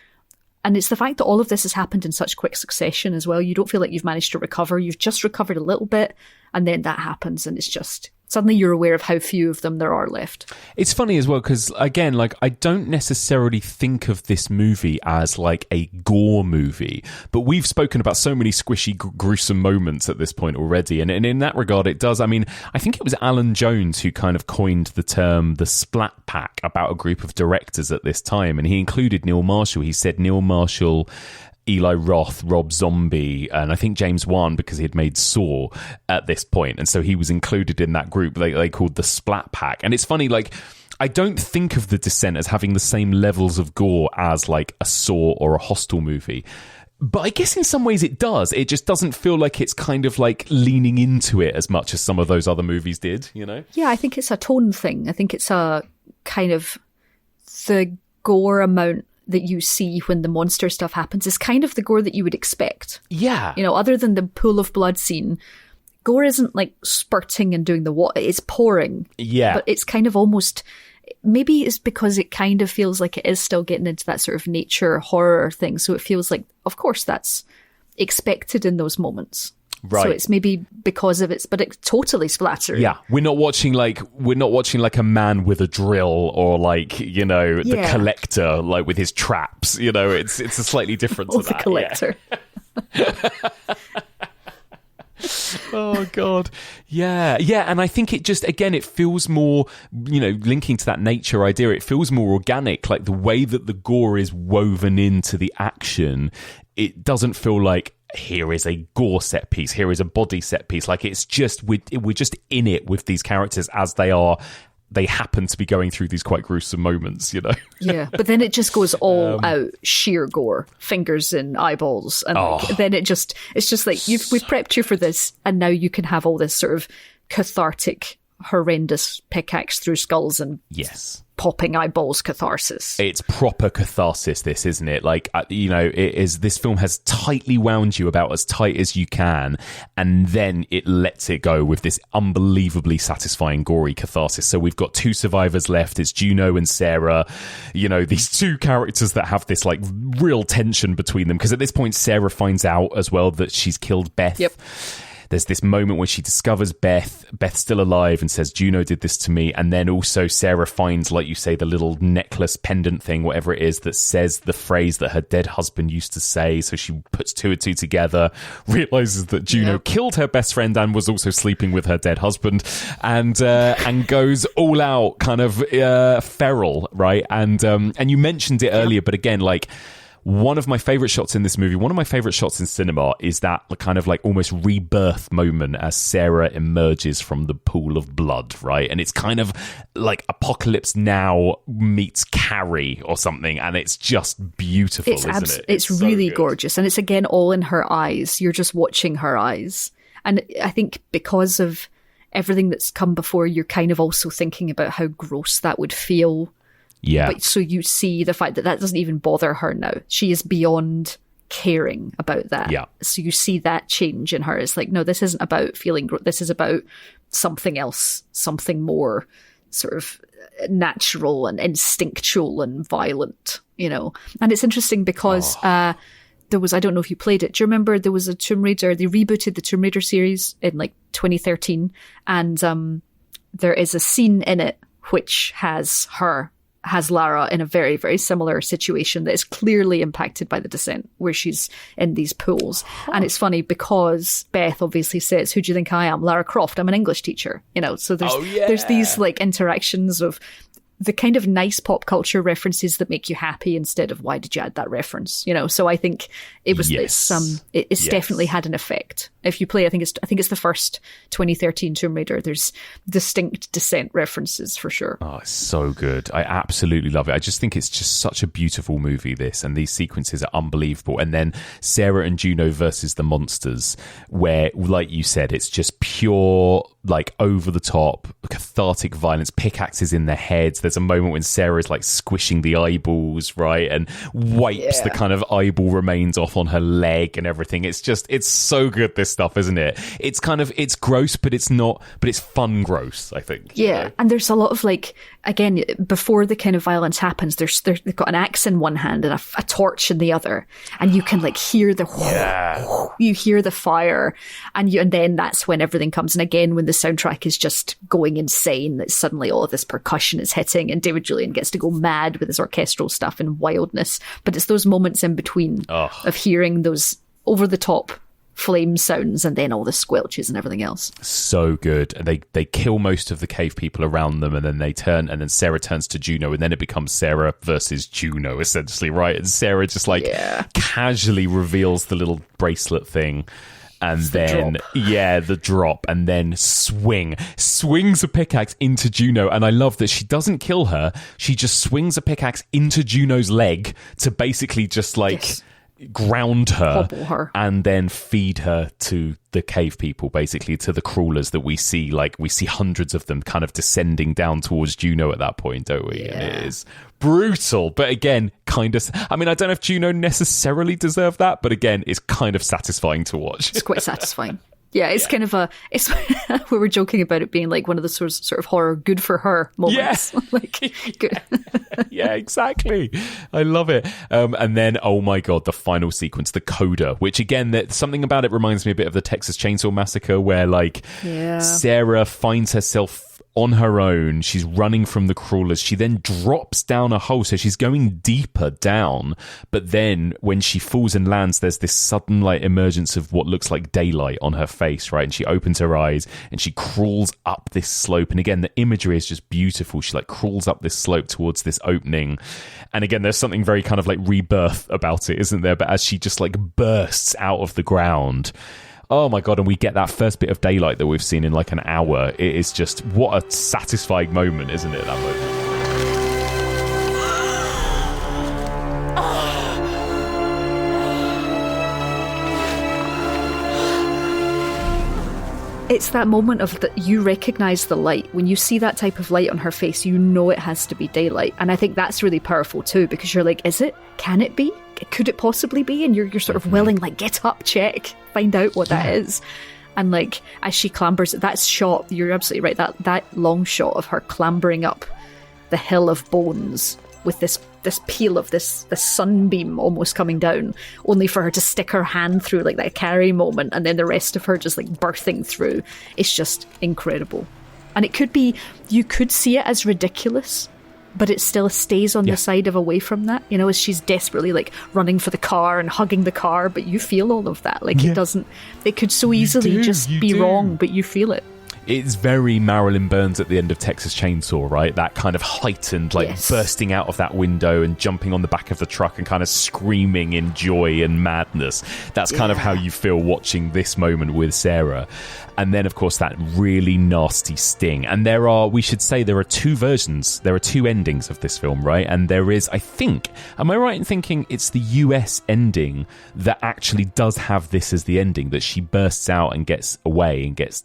S3: And it's the fact that all of this has happened in such quick succession as well. You don't feel like you've managed to recover. You've just recovered a little bit, and then that happens, and it's just suddenly you're aware of how few of them there are left.
S1: It's funny as well because, again, like, I don't necessarily think of this movie as like a gore movie, but we've spoken about so many squishy, gruesome moments at this point already, and in that regard it does. I mean, I think it was Alan Jones who kind of coined the term the splat pack about a group of directors at this time, and he included Neil Marshall. He said Neil Marshall, Eli Roth, Rob Zombie, and I think James Wan, because he had made Saw at this point, and so he was included in that group they called the Splat Pack. And it's funny, like, I don't think of The Descent as having the same levels of gore as like a Saw or a Hostel movie, but I guess in some ways it does. It just doesn't feel like it's kind of like leaning into it as much as some of those other movies did, you know?
S3: Yeah, I think it's a tone thing. I think it's a kind of the gore amount that you see when the monster stuff happens is kind of the gore that you would expect.
S1: Yeah.
S3: You know, other than the pool of blood scene, gore isn't like spurting and doing the water, it's pouring.
S1: Yeah.
S3: But it's kind of almost, maybe it's because it kind of feels like it is still getting into that sort of nature horror thing. So it feels like, of course, that's expected in those moments.
S1: Right.
S3: So it's maybe because of it, but it's totally splattery.
S1: Yeah, we're not watching like a man with a drill or like, you know, the collector like with his traps. You know, it's a slightly different to
S3: the
S1: that.
S3: collector.
S1: Yeah. Oh God, yeah, and I think it just, again, it feels more, you know, linking to that nature idea. It feels more organic, like the way that the gore is woven into the action. It doesn't feel like, here is a gore set piece, here is a body set piece. Like, it's just we're just in it with these characters as they happen to be going through these quite gruesome moments, you know.
S3: Yeah, but then it just goes all out sheer gore, fingers and eyeballs, and then it's just like we've prepped you for this, and now you can have all this sort of cathartic, horrendous pickaxe through skulls and popping eyeballs catharsis.
S1: It's proper catharsis, this, isn't it? Like, you know, it is. This film has tightly wound you about as tight as you can, and then it lets it go with this unbelievably satisfying, gory catharsis. So we've got two survivors left. It's Juno and Sarah. You know, these two characters that have this like real tension between them, because at this point Sarah finds out as well that she's killed Beth.
S3: Yep.
S1: There's this moment where she discovers Beth's still alive and says, Juno did this to me. And then also Sarah finds, like you say, the little necklace pendant thing, whatever it is, that says the phrase that her dead husband used to say. So she puts two and two together, realizes that Juno killed her best friend and was also sleeping with her dead husband, and goes all out kind of feral, right? And you mentioned it earlier, but again, like, one of my favorite shots in this movie, one of my favorite shots in cinema, is that kind of like almost rebirth moment as Sarah emerges from the pool of blood, right? And it's kind of like Apocalypse Now meets Carrie or something, and it's just beautiful, isn't it?
S3: It's really gorgeous, and it's again all in her eyes. You're just watching her eyes. And I think because of everything that's come before, you're kind of also thinking about how gross that would feel.
S1: Yeah.
S3: But so you see the fact that doesn't even bother her now. She is beyond caring about that.
S1: Yeah.
S3: So you see that change in her. It's like, no, this isn't about feeling this is about something else, something more sort of natural and instinctual and violent, you know. And it's interesting because there was, I don't know if you played it. Do you remember there was a Tomb Raider? They rebooted the Tomb Raider series in like 2013, and there is a scene in it which has Lara in a very, very similar situation that is clearly impacted by the descent, where she's in these pools. And it's funny because Beth obviously says, "Who do you think I am? Lara Croft. I'm an English teacher." You know, so there's these like interactions of the kind of nice pop culture references that make you happy instead of why did you add that reference, you know. So I think it was it's definitely had an effect. If you play, I think it's the first 2013 Tomb Raider, there's distinct descent references for sure.
S1: Oh, it's so good. I absolutely love it. I just think it's just such a beautiful movie, this, and these sequences are unbelievable. And then Sarah and Juno versus the monsters, where, like you said, it's just pure, like, over the top, cathartic violence, pickaxes in their heads. There's a moment when Sarah is like squishing the eyeballs, right, and wipes the kind of eyeball remains off on her leg and everything. It's so good, this stuff, isn't it? It's kind of, it's gross, but it's not, but it's fun gross, I think.
S3: Yeah, you know? And there's a lot of, like, again, before the kind of violence happens, they've got an axe in one hand and a torch in the other, and you can like hear you hear the fire, and then that's when everything comes. And again, when the soundtrack is just going insane, that suddenly all of this percussion is hitting, and David Julian gets to go mad with his orchestral stuff and wildness. But it's those moments in between of hearing those over the top flame sounds and then all the squelches and everything else.
S1: So good. And they kill most of the cave people around them, and then they turn, and then Sarah turns to Juno, and then it becomes Sarah versus Juno, essentially, right? And Sarah just casually reveals the little bracelet thing. And then, the drop, and then swings a pickaxe into Juno. And I love that she doesn't kill her. She just swings a pickaxe into Juno's leg to basically just ground her, and then feed her to the cave people, basically to the crawlers that we see. Like, we see hundreds of them kind of descending down towards Juno at that point, don't we? Yeah. And it is brutal, but again, kind of, I mean, I don't know if Juno necessarily deserved that, but again, it's kind of satisfying to watch.
S3: It's quite satisfying. Yeah, it's kind of we were joking about it being like one of the sort of horror good for her moments.
S1: Yeah.
S3: Good.
S1: Yeah, exactly. I love it. And then, oh my God, the final sequence, the coda, which again, something about it reminds me a bit of the Texas Chainsaw Massacre, where Sarah finds herself on her own. She's running from the crawlers. She then drops down a hole, so she's going deeper down. But then when she falls and lands, there's this sudden emergence of what looks like daylight on her face, right? And she opens her eyes and she crawls up this slope. And again, the imagery is just beautiful. She crawls up this slope towards this opening. And again, there's something very kind of rebirth about it, isn't there? But as she just bursts out of the ground, oh my God, and we get that first bit of daylight that we've seen in an hour. It is just, what a satisfying moment, isn't it, that moment?
S3: It's that moment of that you recognise the light. When you see that type of light on her face, you know it has to be daylight. And I think that's really powerful too, because you're like, is it? Can it be? Could it possibly be? And you're sort of willing, get up, check, find out what that is. And as she clambers, that shot, you're absolutely right, that long shot of her clambering up the hill of bones with this peel of this sunbeam almost coming down, only for her to stick her hand through that carry moment, and then the rest of her just birthing through. It's just incredible. And it could be, you could see it as ridiculous, but it still stays on the side of away from that, as she's desperately running for the car and hugging the car, but you feel all of that. It could so easily be wrong, but you feel it.
S1: It's very Marilyn Burns at the end of Texas Chainsaw, right? That kind of heightened, bursting out of that window and jumping on the back of the truck and kind of screaming in joy and madness. That's kind of how you feel watching this moment with Sarah. And then, of course, that really nasty sting. And we should say there are two versions. There are two endings of this film, right? And there is, I think, am I right in thinking it's the US ending that actually does have this as the ending, that she bursts out and gets away and gets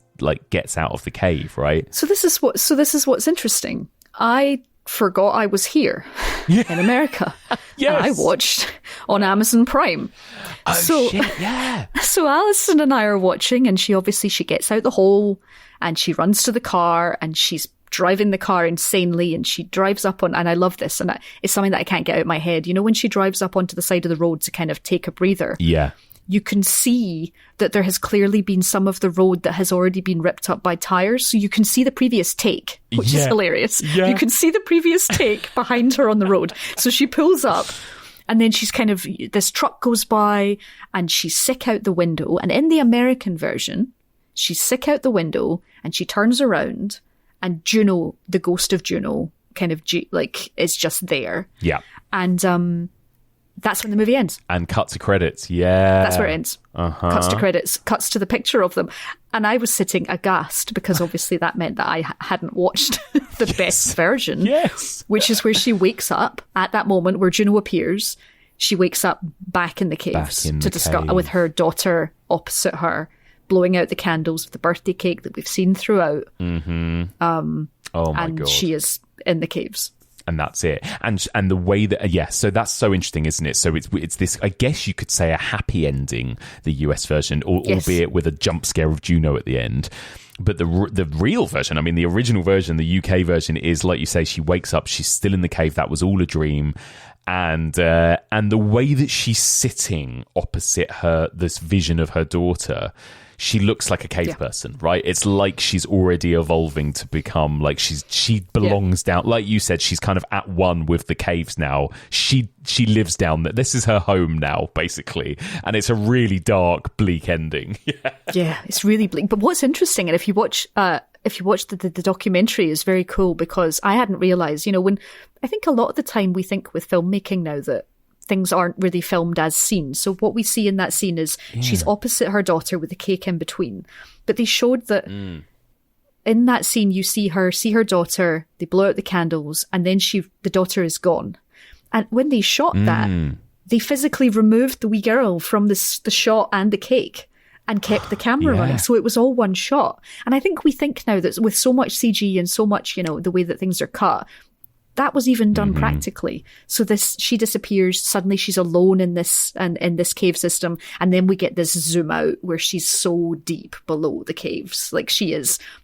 S1: out of the cave, right?
S3: So this is what's interesting. I forgot I was here in America.
S1: Yes.
S3: And I watched on Amazon Prime. So Alison and I are watching, and she gets out the hole and she runs to the car and she's driving the car insanely, and she drives up on, and I love this, and it's something that I can't get out of my head. You know, when she drives up onto the side of the road to kind of take a breather.
S1: Yeah.
S3: You can see that there has clearly been some of the road that has already been ripped up by tires. So you can see the previous take, which is hilarious. Yeah. You can see the previous take behind her on the road. So she pulls up, and then she's kind of, this truck goes by, and she's sick out the window. And in the American version, she's sick out the window, and she turns around, and Juno, the ghost of Juno, kind of is just there.
S1: Yeah.
S3: And that's when the movie ends.
S1: And cut to credits. Yeah.
S3: That's where it ends. Cuts to credits, cuts to the picture of them. And I was sitting aghast because obviously that meant that I hadn't watched the best version.
S1: Yes.
S3: Which is where she wakes up at that moment where Juno appears. She wakes up back in the caves to discuss with her daughter opposite her, blowing out the candles with the birthday cake that we've seen throughout.
S1: Mm-hmm. Oh my God.
S3: She is in the caves.
S1: And that's it. And the way that, so that's so interesting, isn't it? So it's this, I guess you could say, a happy ending, the US version, albeit with a jump scare of Juno at the end. But the real version, I mean, the original version, the UK version, is, like you say, she wakes up, she's still in the cave, that was all a dream. And the way that she's sitting opposite her, this vision of her daughter, she looks like a cave person, right? It's like she's already evolving to become like she belongs down. Like you said, she's kind of at one with the caves now. She lives down there. This is her home now, basically. And it's a really dark, bleak ending.
S3: Yeah, it's really bleak. But what's interesting, and if you watch the documentary, is very cool, because I hadn't realised, you know, when I think a lot of the time we think with filmmaking now that things aren't really filmed as scenes. So what we see in that scene is she's opposite her daughter with the cake in between. But they showed that in that scene, you see her daughter, they blow out the candles, and then the daughter is gone. And when they shot that, they physically removed the wee girl from the shot and the cake and kept the camera running. So it was all one shot. And I think we think now that with so much CG and so much, you know, the way that things are cut, that was even done practically. So she disappears. Suddenly she's alone in this cave system. And then we get this zoom out where she's so deep below the caves. Like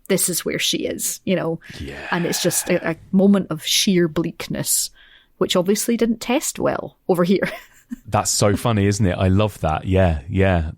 S3: this is where she is, you know? Yeah. And it's just a moment of sheer bleakness, which obviously didn't test well over here.
S1: That's so funny, isn't it? I love that. Yeah.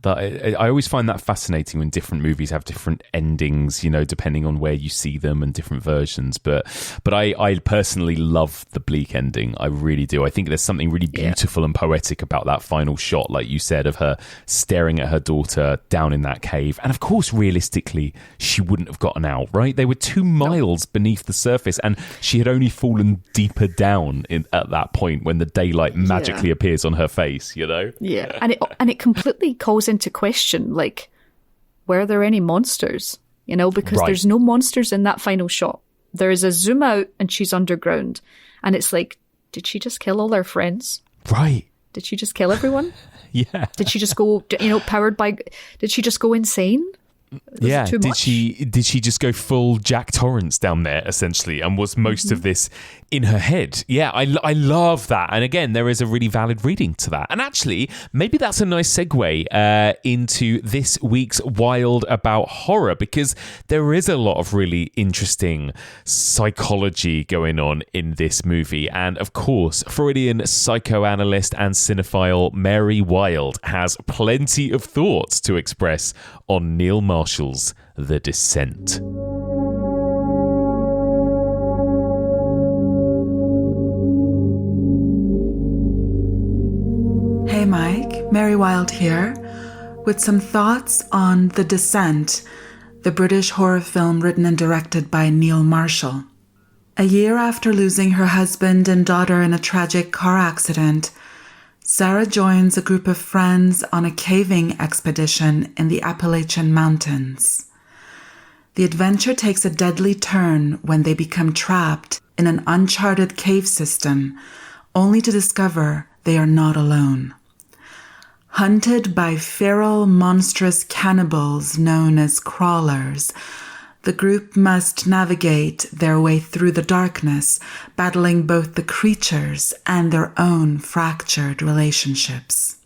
S1: I always find that fascinating when different movies have different endings, you know, depending on where you see them and different versions. But I personally love the bleak ending. I really do. I think there's something really beautiful and poetic about that final shot, like you said, of her staring at her daughter down in that cave. And of course, realistically, she wouldn't have gotten out, right? They were 2 miles beneath the surface, and she had only fallen deeper down at that point when the daylight magically appears on her face, you know?
S3: Yeah. And it completely calls into question, like, were there any monsters? You know, because there's no monsters in that final shot. There is a zoom out and she's underground. And it's like, did she just kill all her friends?
S1: Right.
S3: Did she just kill everyone?
S1: Yeah.
S3: Did she just go, you know, did she just go insane?
S1: Did she just go full Jack Torrance down there, essentially, and was most of this in her head? Yeah, I love that. And again, there is a really valid reading to that. And actually, maybe that's a nice segue into this week's Wild About Horror, because there is a lot of really interesting psychology going on in this movie. And of course, Freudian psychoanalyst and cinephile Mary Wilde has plenty of thoughts to express on Neil Marshall's The Descent.
S13: Hey Mike, Mary Wilde here, with some thoughts on The Descent, the British horror film written and directed by Neil Marshall. A year after losing her husband and daughter in a tragic car accident, Sarah joins a group of friends on a caving expedition in the Appalachian Mountains. The adventure takes a deadly turn when they become trapped in an uncharted cave system, only to discover they are not alone. Hunted by feral, monstrous cannibals known as crawlers, the group must navigate their way through the darkness, battling both the creatures and their own fractured relationships.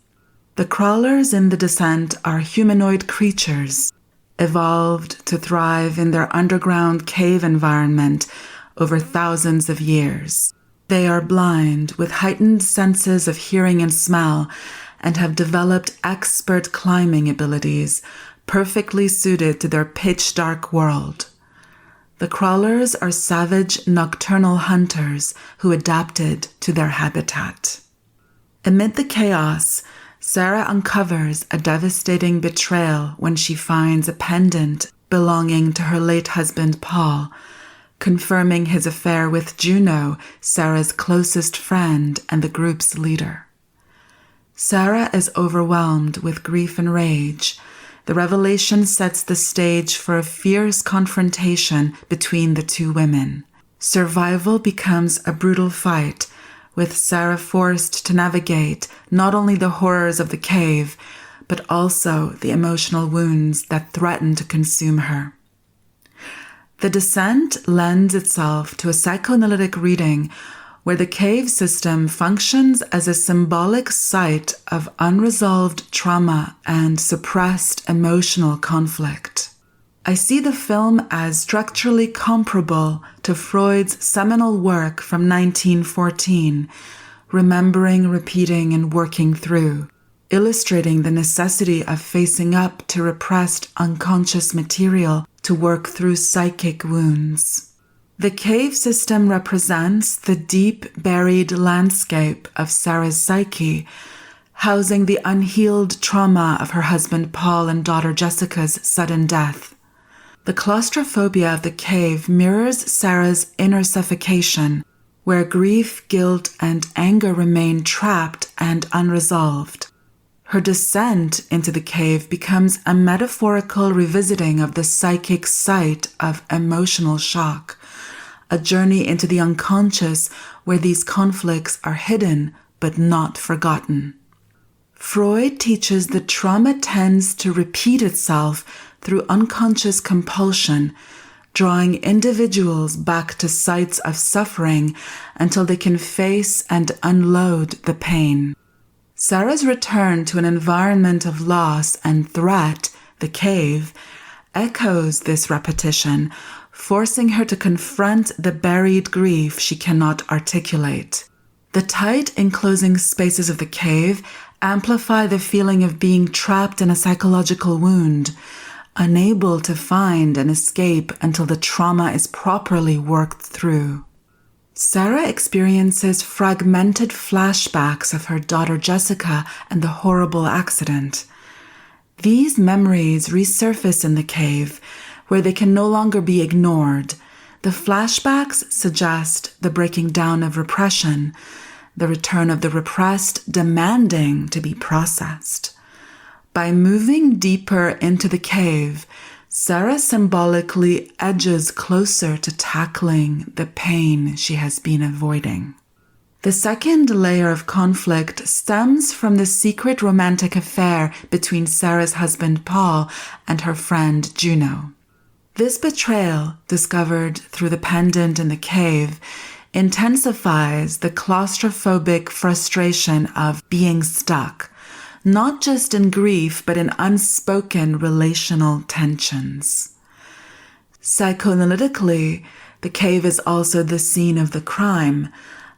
S13: The crawlers in The Descent are humanoid creatures, evolved to thrive in their underground cave environment over thousands of years. They are blind with heightened senses of hearing and smell and have developed expert climbing abilities perfectly suited to their pitch-dark world. The crawlers are savage nocturnal hunters who adapted to their habitat. Amid the chaos, Sarah uncovers a devastating betrayal when she finds a pendant belonging to her late husband Paul, confirming his affair with Juno, Sarah's closest friend and the group's leader. Sarah is overwhelmed with grief and rage. The revelation sets the stage for a fierce confrontation between the two women. Survival becomes a brutal fight, with Sarah forced to navigate not only the horrors of the cave, but also the emotional wounds that threaten to consume her. The Descent lends itself to a psychoanalytic reading where the cave system functions as a symbolic site of unresolved trauma and suppressed emotional conflict. I see the film as structurally comparable to Freud's seminal work from 1914, Remembering, Repeating, and Working Through, illustrating the necessity of facing up to repressed unconscious material to work through psychic wounds. The cave system represents the deep buried landscape of Sarah's psyche, housing the unhealed trauma of her husband Paul and daughter Jessica's sudden death. The claustrophobia of the cave mirrors Sarah's inner suffocation, where grief, guilt, and anger remain trapped and unresolved. Her descent into the cave becomes a metaphorical revisiting of the psychic site of emotional shock, a journey into the unconscious where these conflicts are hidden but not forgotten. Freud teaches that trauma tends to repeat itself through unconscious compulsion, drawing individuals back to sites of suffering until they can face and unload the pain. Sarah's return to an environment of loss and threat, the cave, echoes this repetition, forcing her to confront the buried grief she cannot articulate. The tight, enclosing spaces of the cave amplify the feeling of being trapped in a psychological wound, unable to find an escape until the trauma is properly worked through. Sarah experiences fragmented flashbacks of her daughter Jessica and the horrible accident. These memories resurface in the cave, where they can no longer be ignored. The flashbacks suggest the breaking down of repression, the return of the repressed demanding to be processed. By moving deeper into the cave, Sarah symbolically edges closer to tackling the pain she has been avoiding. The second layer of conflict stems from the secret romantic affair between Sarah's husband Paul and her friend Juno. This betrayal, discovered through the pendant in the cave, intensifies the claustrophobic frustration of being stuck, not just in grief, but in unspoken relational tensions. Psychoanalytically, the cave is also the scene of the crime,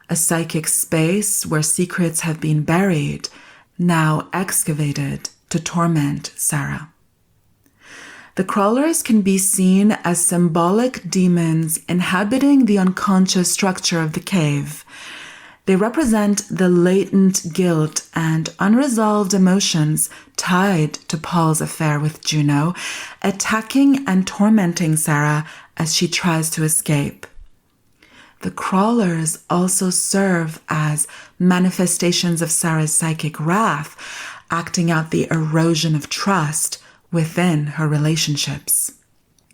S13: a psychic space where secrets have been buried, now excavated to torment Sarah. The crawlers can be seen as symbolic demons inhabiting the unconscious structure of the cave. They represent the latent guilt and unresolved emotions tied to Paul's affair with Juno, attacking and tormenting Sarah as she tries to escape. The crawlers also serve as manifestations of Sarah's psychic wrath, acting out the erosion of trust within her relationships.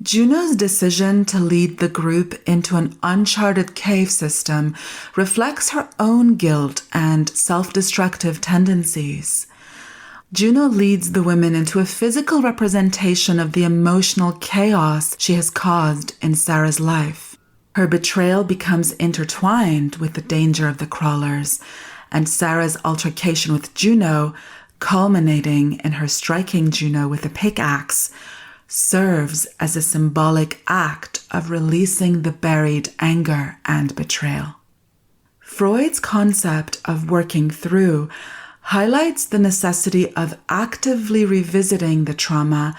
S13: Juno's decision to lead the group into an uncharted cave system reflects her own guilt and self-destructive tendencies. Juno leads the women into a physical representation of the emotional chaos she has caused in Sarah's life. Her betrayal becomes intertwined with the danger of the crawlers, and Sarah's altercation with Juno, culminating in her striking Juno with a pickaxe, serves as a symbolic act of releasing the buried anger and betrayal. Freud's concept of working through highlights the necessity of actively revisiting the trauma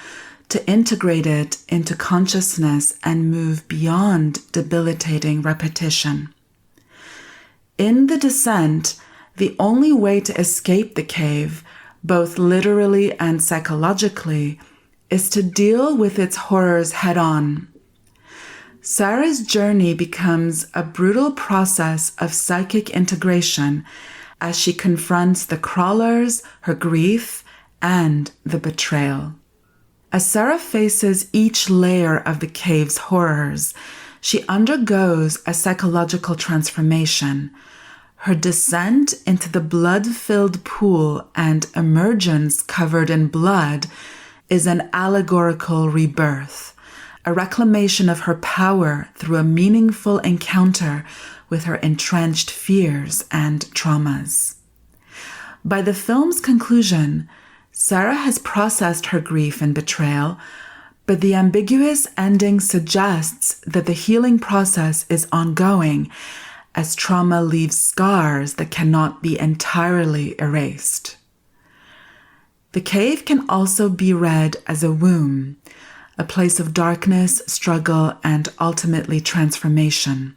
S13: to integrate it into consciousness and move beyond debilitating repetition. In The Descent, the only way to escape the cave, both literally and psychologically, is to deal with its horrors head-on. Sarah's journey becomes a brutal process of psychic integration as she confronts the crawlers, her grief, and the betrayal. As Sarah faces each layer of the cave's horrors, she undergoes a psychological transformation. Her descent into the blood-filled pool and emergence covered in blood is an allegorical rebirth, a reclamation of her power through a meaningful encounter with her entrenched fears and traumas. By the film's conclusion, Sarah has processed her grief and betrayal, but the ambiguous ending suggests that the healing process is ongoing as trauma leaves scars that cannot be entirely erased. The cave can also be read as a womb, a place of darkness, struggle, and ultimately transformation.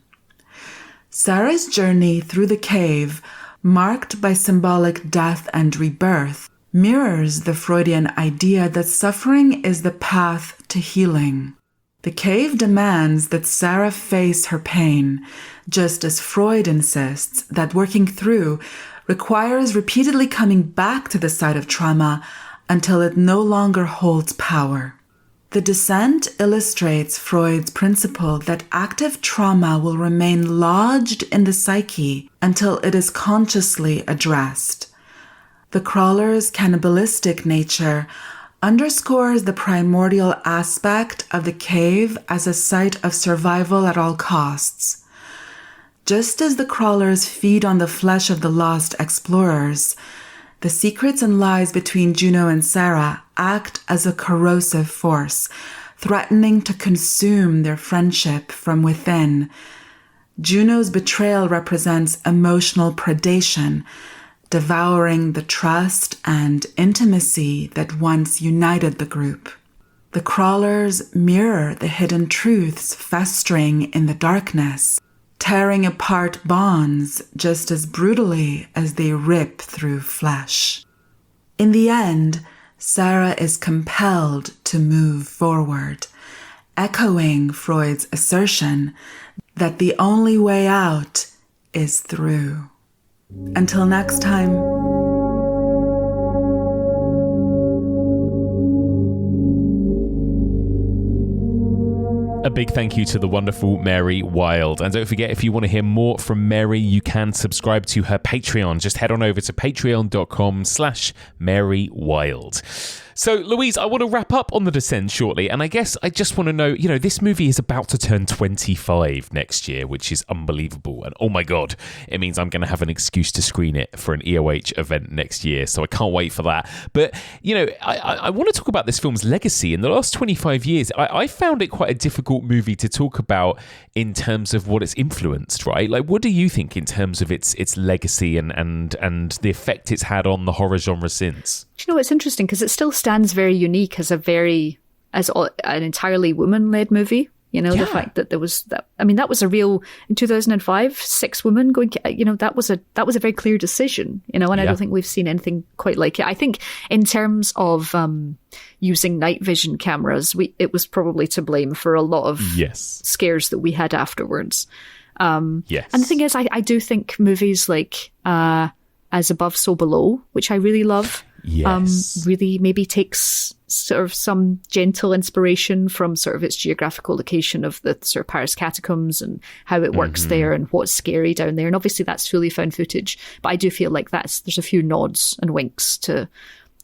S13: Sarah's journey through the cave, marked by symbolic death and rebirth, mirrors the Freudian idea that suffering is the path to healing. The cave demands that Sarah face her pain, just as Freud insists that working through requires repeatedly coming back to the site of trauma until it no longer holds power. The Descent illustrates Freud's principle that active trauma will remain lodged in the psyche until it is consciously addressed. The crawler's cannibalistic nature underscores the primordial aspect of the cave as a site of survival at all costs. Just as the crawlers feed on the flesh of the lost explorers, the secrets and lies between Juno and Sarah act as a corrosive force, threatening to consume their friendship from within. Juno's betrayal represents emotional predation, devouring the trust and intimacy that once united the group. The crawlers mirror the hidden truths festering in the darkness, tearing apart bonds just as brutally as they rip through flesh. In the end, Sarah is compelled to move forward, echoing Freud's assertion that the only way out is through. Until next time.
S1: A big thank you to the wonderful Mary Wilde. And don't forget, if you want to hear more from Mary, you can subscribe to her Patreon. Just head on over to patreon.com/Mary Wilde. So, Louise, I want to wrap up on The Descent shortly, and I guess I just want to know, this movie is about to turn 25 next year, which is unbelievable, and oh my god, it means I'm going to have an excuse to screen it for an EOH event next year, so I can't wait for that. But, I want to talk about this film's legacy. In the last 25 years, I found it quite a difficult movie to talk about in terms of what it's influenced, right? Like, what do you think in terms of its legacy and the effect it's had on the horror genre since?
S3: It's interesting because it still stands very unique as an entirely woman-led movie. The fact that there was that. I mean, that was a real in 2005. 6 women going. That was a very clear decision. And I don't think we've seen anything quite like it. I think in terms of using night vision cameras, it was probably to blame for a lot of scares that we had afterwards.
S1: Yes.
S3: And the thing is, I do think movies like As Above, So Below, which I really love.
S1: Yes.
S3: Really maybe takes sort of some gentle inspiration from sort of its geographical location of the sort of Paris catacombs and how it works there and what's scary down there. And obviously that's fully found footage, but I do feel like there's a few nods and winks to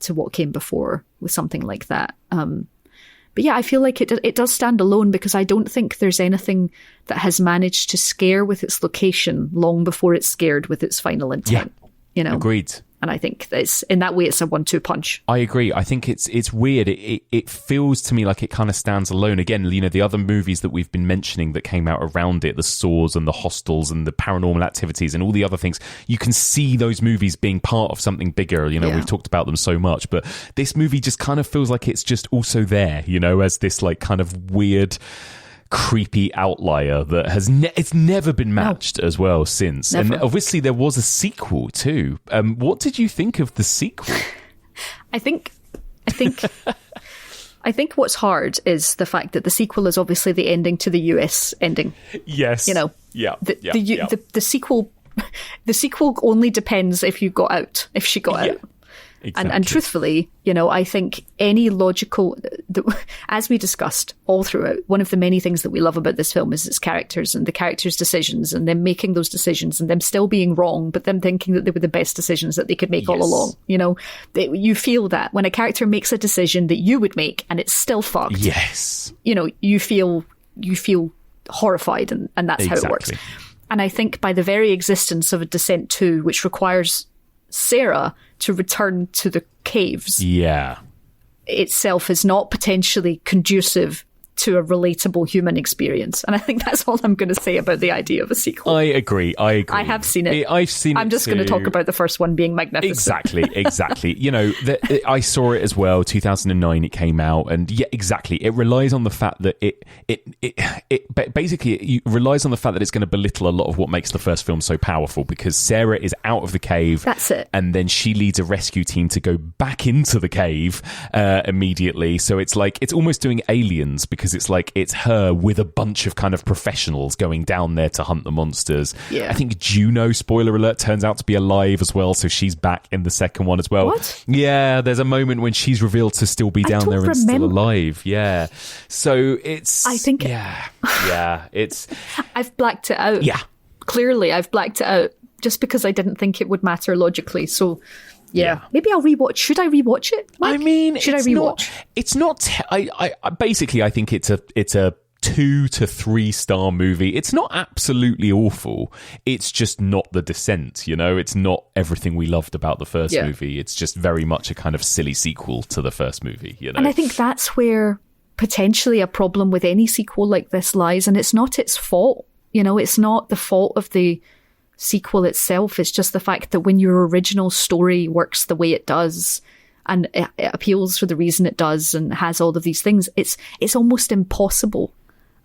S3: what came before with something like that. But yeah, I feel like it does stand alone because I don't think there's anything that has managed to scare with its location long before it's scared with its final intent.
S1: Yeah. Agreed.
S3: And I think that in that way, it's a 1-2 punch.
S1: I agree. I think it's weird. It feels to me like it kind of stands alone. Again, the other movies that we've been mentioning that came out around it, the Saws and the Hostels and the Paranormal Activities and all the other things, you can see those movies being part of something bigger. We've talked about them so much, but this movie just kind of feels like it's just also there, as this like kind of weird, creepy outlier that has it's never been matched as well since. Never. And obviously there was a sequel too. What did you think of the sequel?
S3: I think what's hard is the fact that the sequel is obviously the ending to the US ending.
S1: Yes.
S3: The sequel only depends if she got out. Exactly. And truthfully, I think any logical, as we discussed all throughout, one of the many things that we love about this film is its characters and the characters' decisions and them making those decisions and them still being wrong, but them thinking that they were the best decisions that they could make all along. You feel that when a character makes a decision that you would make and it's still fucked.
S1: Yes.
S3: You feel horrified and that's how it works. And I think by the very existence of a Descent 2, which requires Sarah to return to the caves itself is not potentially conducive to a relatable human experience. And I think that's all I'm going to say about the idea of a sequel.
S1: I agree. I have
S3: seen it.
S1: I've seen it.
S3: I'm just going to talk about the first one being magnificent.
S1: Exactly. I saw it as well. 2009 it came out, and exactly. It relies on the fact that it basically relies on the fact that it's going to belittle a lot of what makes the first film so powerful, because Sarah is out of the cave.
S3: That's it.
S1: And then she leads a rescue team to go back into the cave immediately. So it's like, it's almost doing Aliens, because it's like it's her with a bunch of kind of professionals going down there to hunt the monsters.
S3: Yeah.
S1: I think Juno, spoiler alert, turns out to be alive as well, so she's back in the second one as well.
S3: What?
S1: Yeah, there's a moment when she's revealed to still be down there and still alive. Yeah. So it's...
S3: I think...
S1: Yeah, it's...
S3: I've blacked it out.
S1: Yeah.
S3: Clearly, I've blacked it out just because I didn't think it would matter logically, so... Yeah, maybe I'll rewatch. Should I rewatch it, Mike?
S1: I mean,
S3: should I rewatch?
S1: It's not. I basically, I think it's a 2 to 3 star movie. It's not absolutely awful. It's just not The Descent. It's not everything we loved about the first movie. It's just very much a kind of silly sequel to the first movie.
S3: And I think that's where potentially a problem with any sequel like this lies, and it's not its fault. It's not the fault of the sequel itself. It's just the fact that when your original story works the way it does and it appeals for the reason it does and has all of these things, it's almost impossible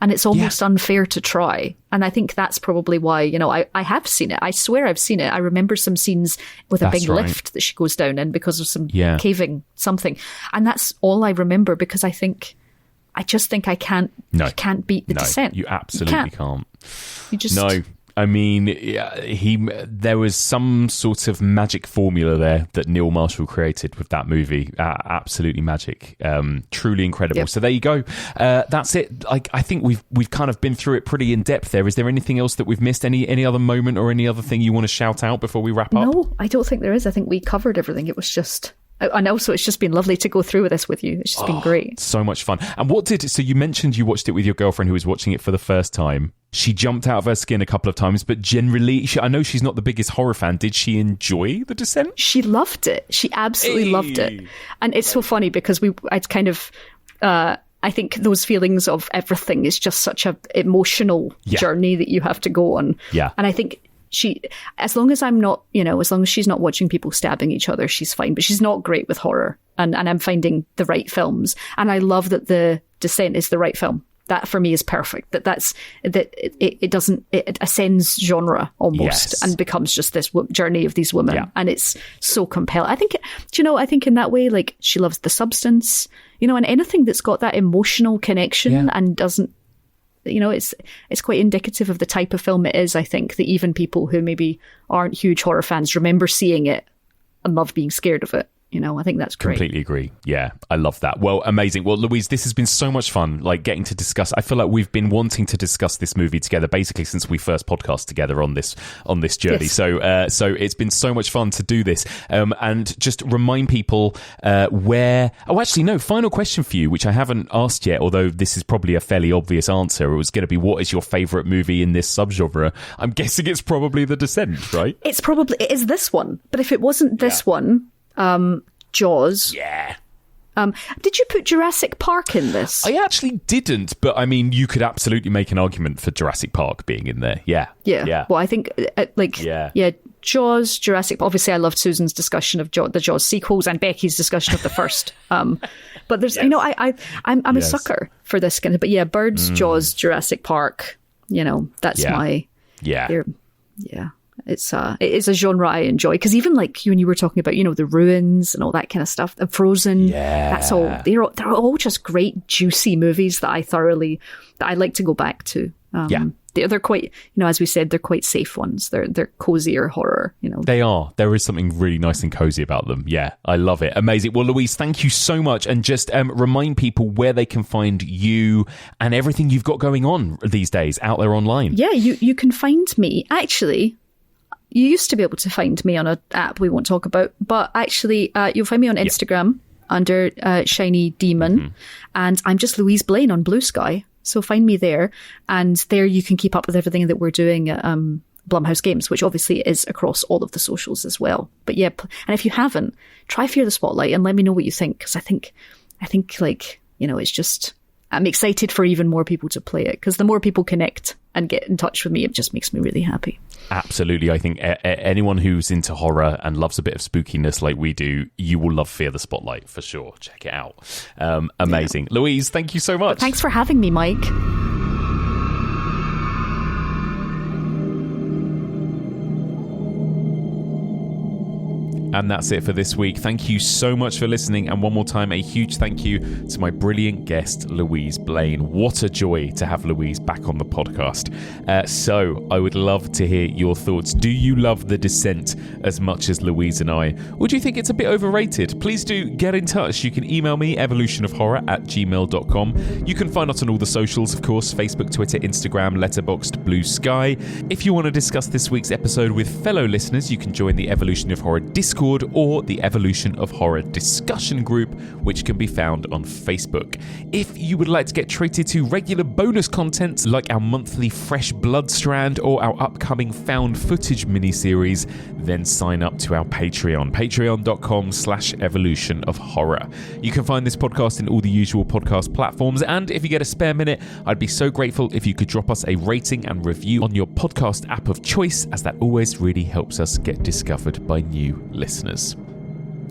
S3: and it's almost unfair to try. And I think that's probably why, I have seen it. I swear I've seen it. I remember some scenes with a big lift that she goes down in because of some caving something. And that's all I remember, because I just think I can't beat The Descent.
S1: You absolutely can't.
S3: You just...
S1: No. I mean, there was some sort of magic formula there that Neil Marshall created with that movie. Absolutely magic. Truly incredible. Yep. So there you go. That's it. I think we've kind of been through it pretty in depth there. Is there anything else that we've missed? Any other moment or any other thing you want to shout out before we wrap up?
S3: No, I don't think there is. I think we covered everything. It was just... And also, it's just been lovely to go through this with you. It's just been great.
S1: So much fun. And so you mentioned you watched it with your girlfriend who was watching it for the first time. She jumped out of her skin a couple of times, but generally, I know she's not the biggest horror fan. Did she enjoy The Descent?
S3: She loved it. She absolutely loved it. And it's so funny because I think those feelings of everything is just such a emotional journey that you have to go on.
S1: Yeah.
S3: And I think as long as she's not watching people stabbing each other, she's fine. But she's not great with horror. And I'm finding the right films. And I love that The Descent is the right film. That for me is perfect. It ascends genre almost and becomes just this journey of these women. Yeah. And it's so compelling. I think in that way, like, she loves The Substance, and anything that's got that emotional connection and doesn't, it's quite indicative of the type of film it is. I think that even people who maybe aren't huge horror fans remember seeing it and love being scared of it. I think that's great.
S1: Completely agree. Yeah, I love that. Well, amazing. Well, Louise, this has been so much fun, like getting to discuss. I feel like we've been wanting to discuss this movie together basically since we first podcast together on this journey. Yes. So it's been so much fun to do this. And just remind people where. Oh, actually, no. Final question for you, which I haven't asked yet. Although this is probably a fairly obvious answer. It was going to be, what is your favourite movie in this subgenre? I'm guessing it's probably The Descent, right?
S3: It is this one. But if it wasn't this one. Jaws.
S1: Yeah.
S3: Did you put Jurassic Park in this?
S1: I actually didn't, but I mean, you could absolutely make an argument for Jurassic Park being in there. Yeah.
S3: Well, I think, Jaws, Jurassic. Obviously, I loved Susan's discussion of the Jaws sequels and Becky's discussion of the first. But there's, I'm a sucker for this kind of. But yeah, Birds, Jaws, Jurassic Park. That's my.
S1: Yeah.
S3: It is a genre I enjoy, because even like when you were talking about, the ruins and all that kind of stuff, the Frozen, that's all, they're all just great, juicy movies that I like to go back to. They're quite, as we said, they're quite safe ones. They're cozier horror,
S1: They are. There is something really nice and cozy about them. Yeah, I love it. Amazing. Well, Louise, thank you so much. And just remind people where they can find you and everything you've got going on these days out there online.
S3: Yeah, you can find me. Actually, you used to be able to find me on an app we won't talk about, but actually you'll find me on Instagram under Shiny Demon, and I'm just Louise Blain on Blue Sky. So find me there, and there you can keep up with everything that we're doing at Blumhouse Games, which obviously is across all of the socials as well. But yeah, and if you haven't, try Fear the Spotlight and let me know what you think, because I think it's just, I'm excited for even more people to play it, because the more people connect and get in touch with me, it just makes me really happy.
S1: Absolutely. I think anyone who's into horror and loves a bit of spookiness like we do, you will love Fear the Spotlight for sure. Check it out. Amazing. Yeah. Louise, thank you so much.
S3: But thanks for having me, Mike.
S1: And that's it for this week. Thank you so much for listening. And one more time, a huge thank you to my brilliant guest, Louise Blain. What a joy to have Louise back on the podcast. So I would love to hear your thoughts. Do you love The Descent as much as Louise and I? Or do you think it's a bit overrated? Please do get in touch. You can email me, evolutionofhorror@gmail.com. You can find us on all the socials, of course, Facebook, Twitter, Instagram, Letterboxd, Blue Sky. If you want to discuss this week's episode with fellow listeners, you can join the Evolution of Horror Discord or the Evolution of Horror discussion group, which can be found on Facebook. If you would like to get treated to regular bonus content like our monthly Fresh Blood Strand or our upcoming Found Footage miniseries, then sign up to our Patreon, patreon.com/evolution of horror. You can find this podcast in all the usual podcast platforms, and if you get a spare minute, I'd be so grateful if you could drop us a rating and review on your podcast app of choice, as that always really helps us get discovered by new listeners.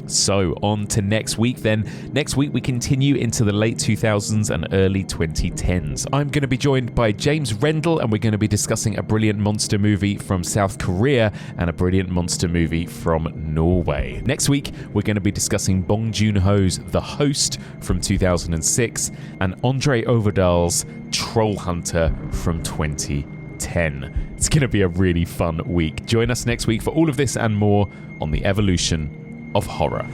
S1: So on to next week then. Next week we continue into the late 2000s and early 2010s. I'm going to be joined by James Rendell, and we're going to be discussing a brilliant monster movie from South Korea and a brilliant monster movie from Norway. Next week we're going to be discussing Bong Joon-ho's The Host from 2006 and Andre Overdal's Troll Hunter from 2010. It's going to be a really fun week. Join us next week for all of this and more on the Evolution of Horror.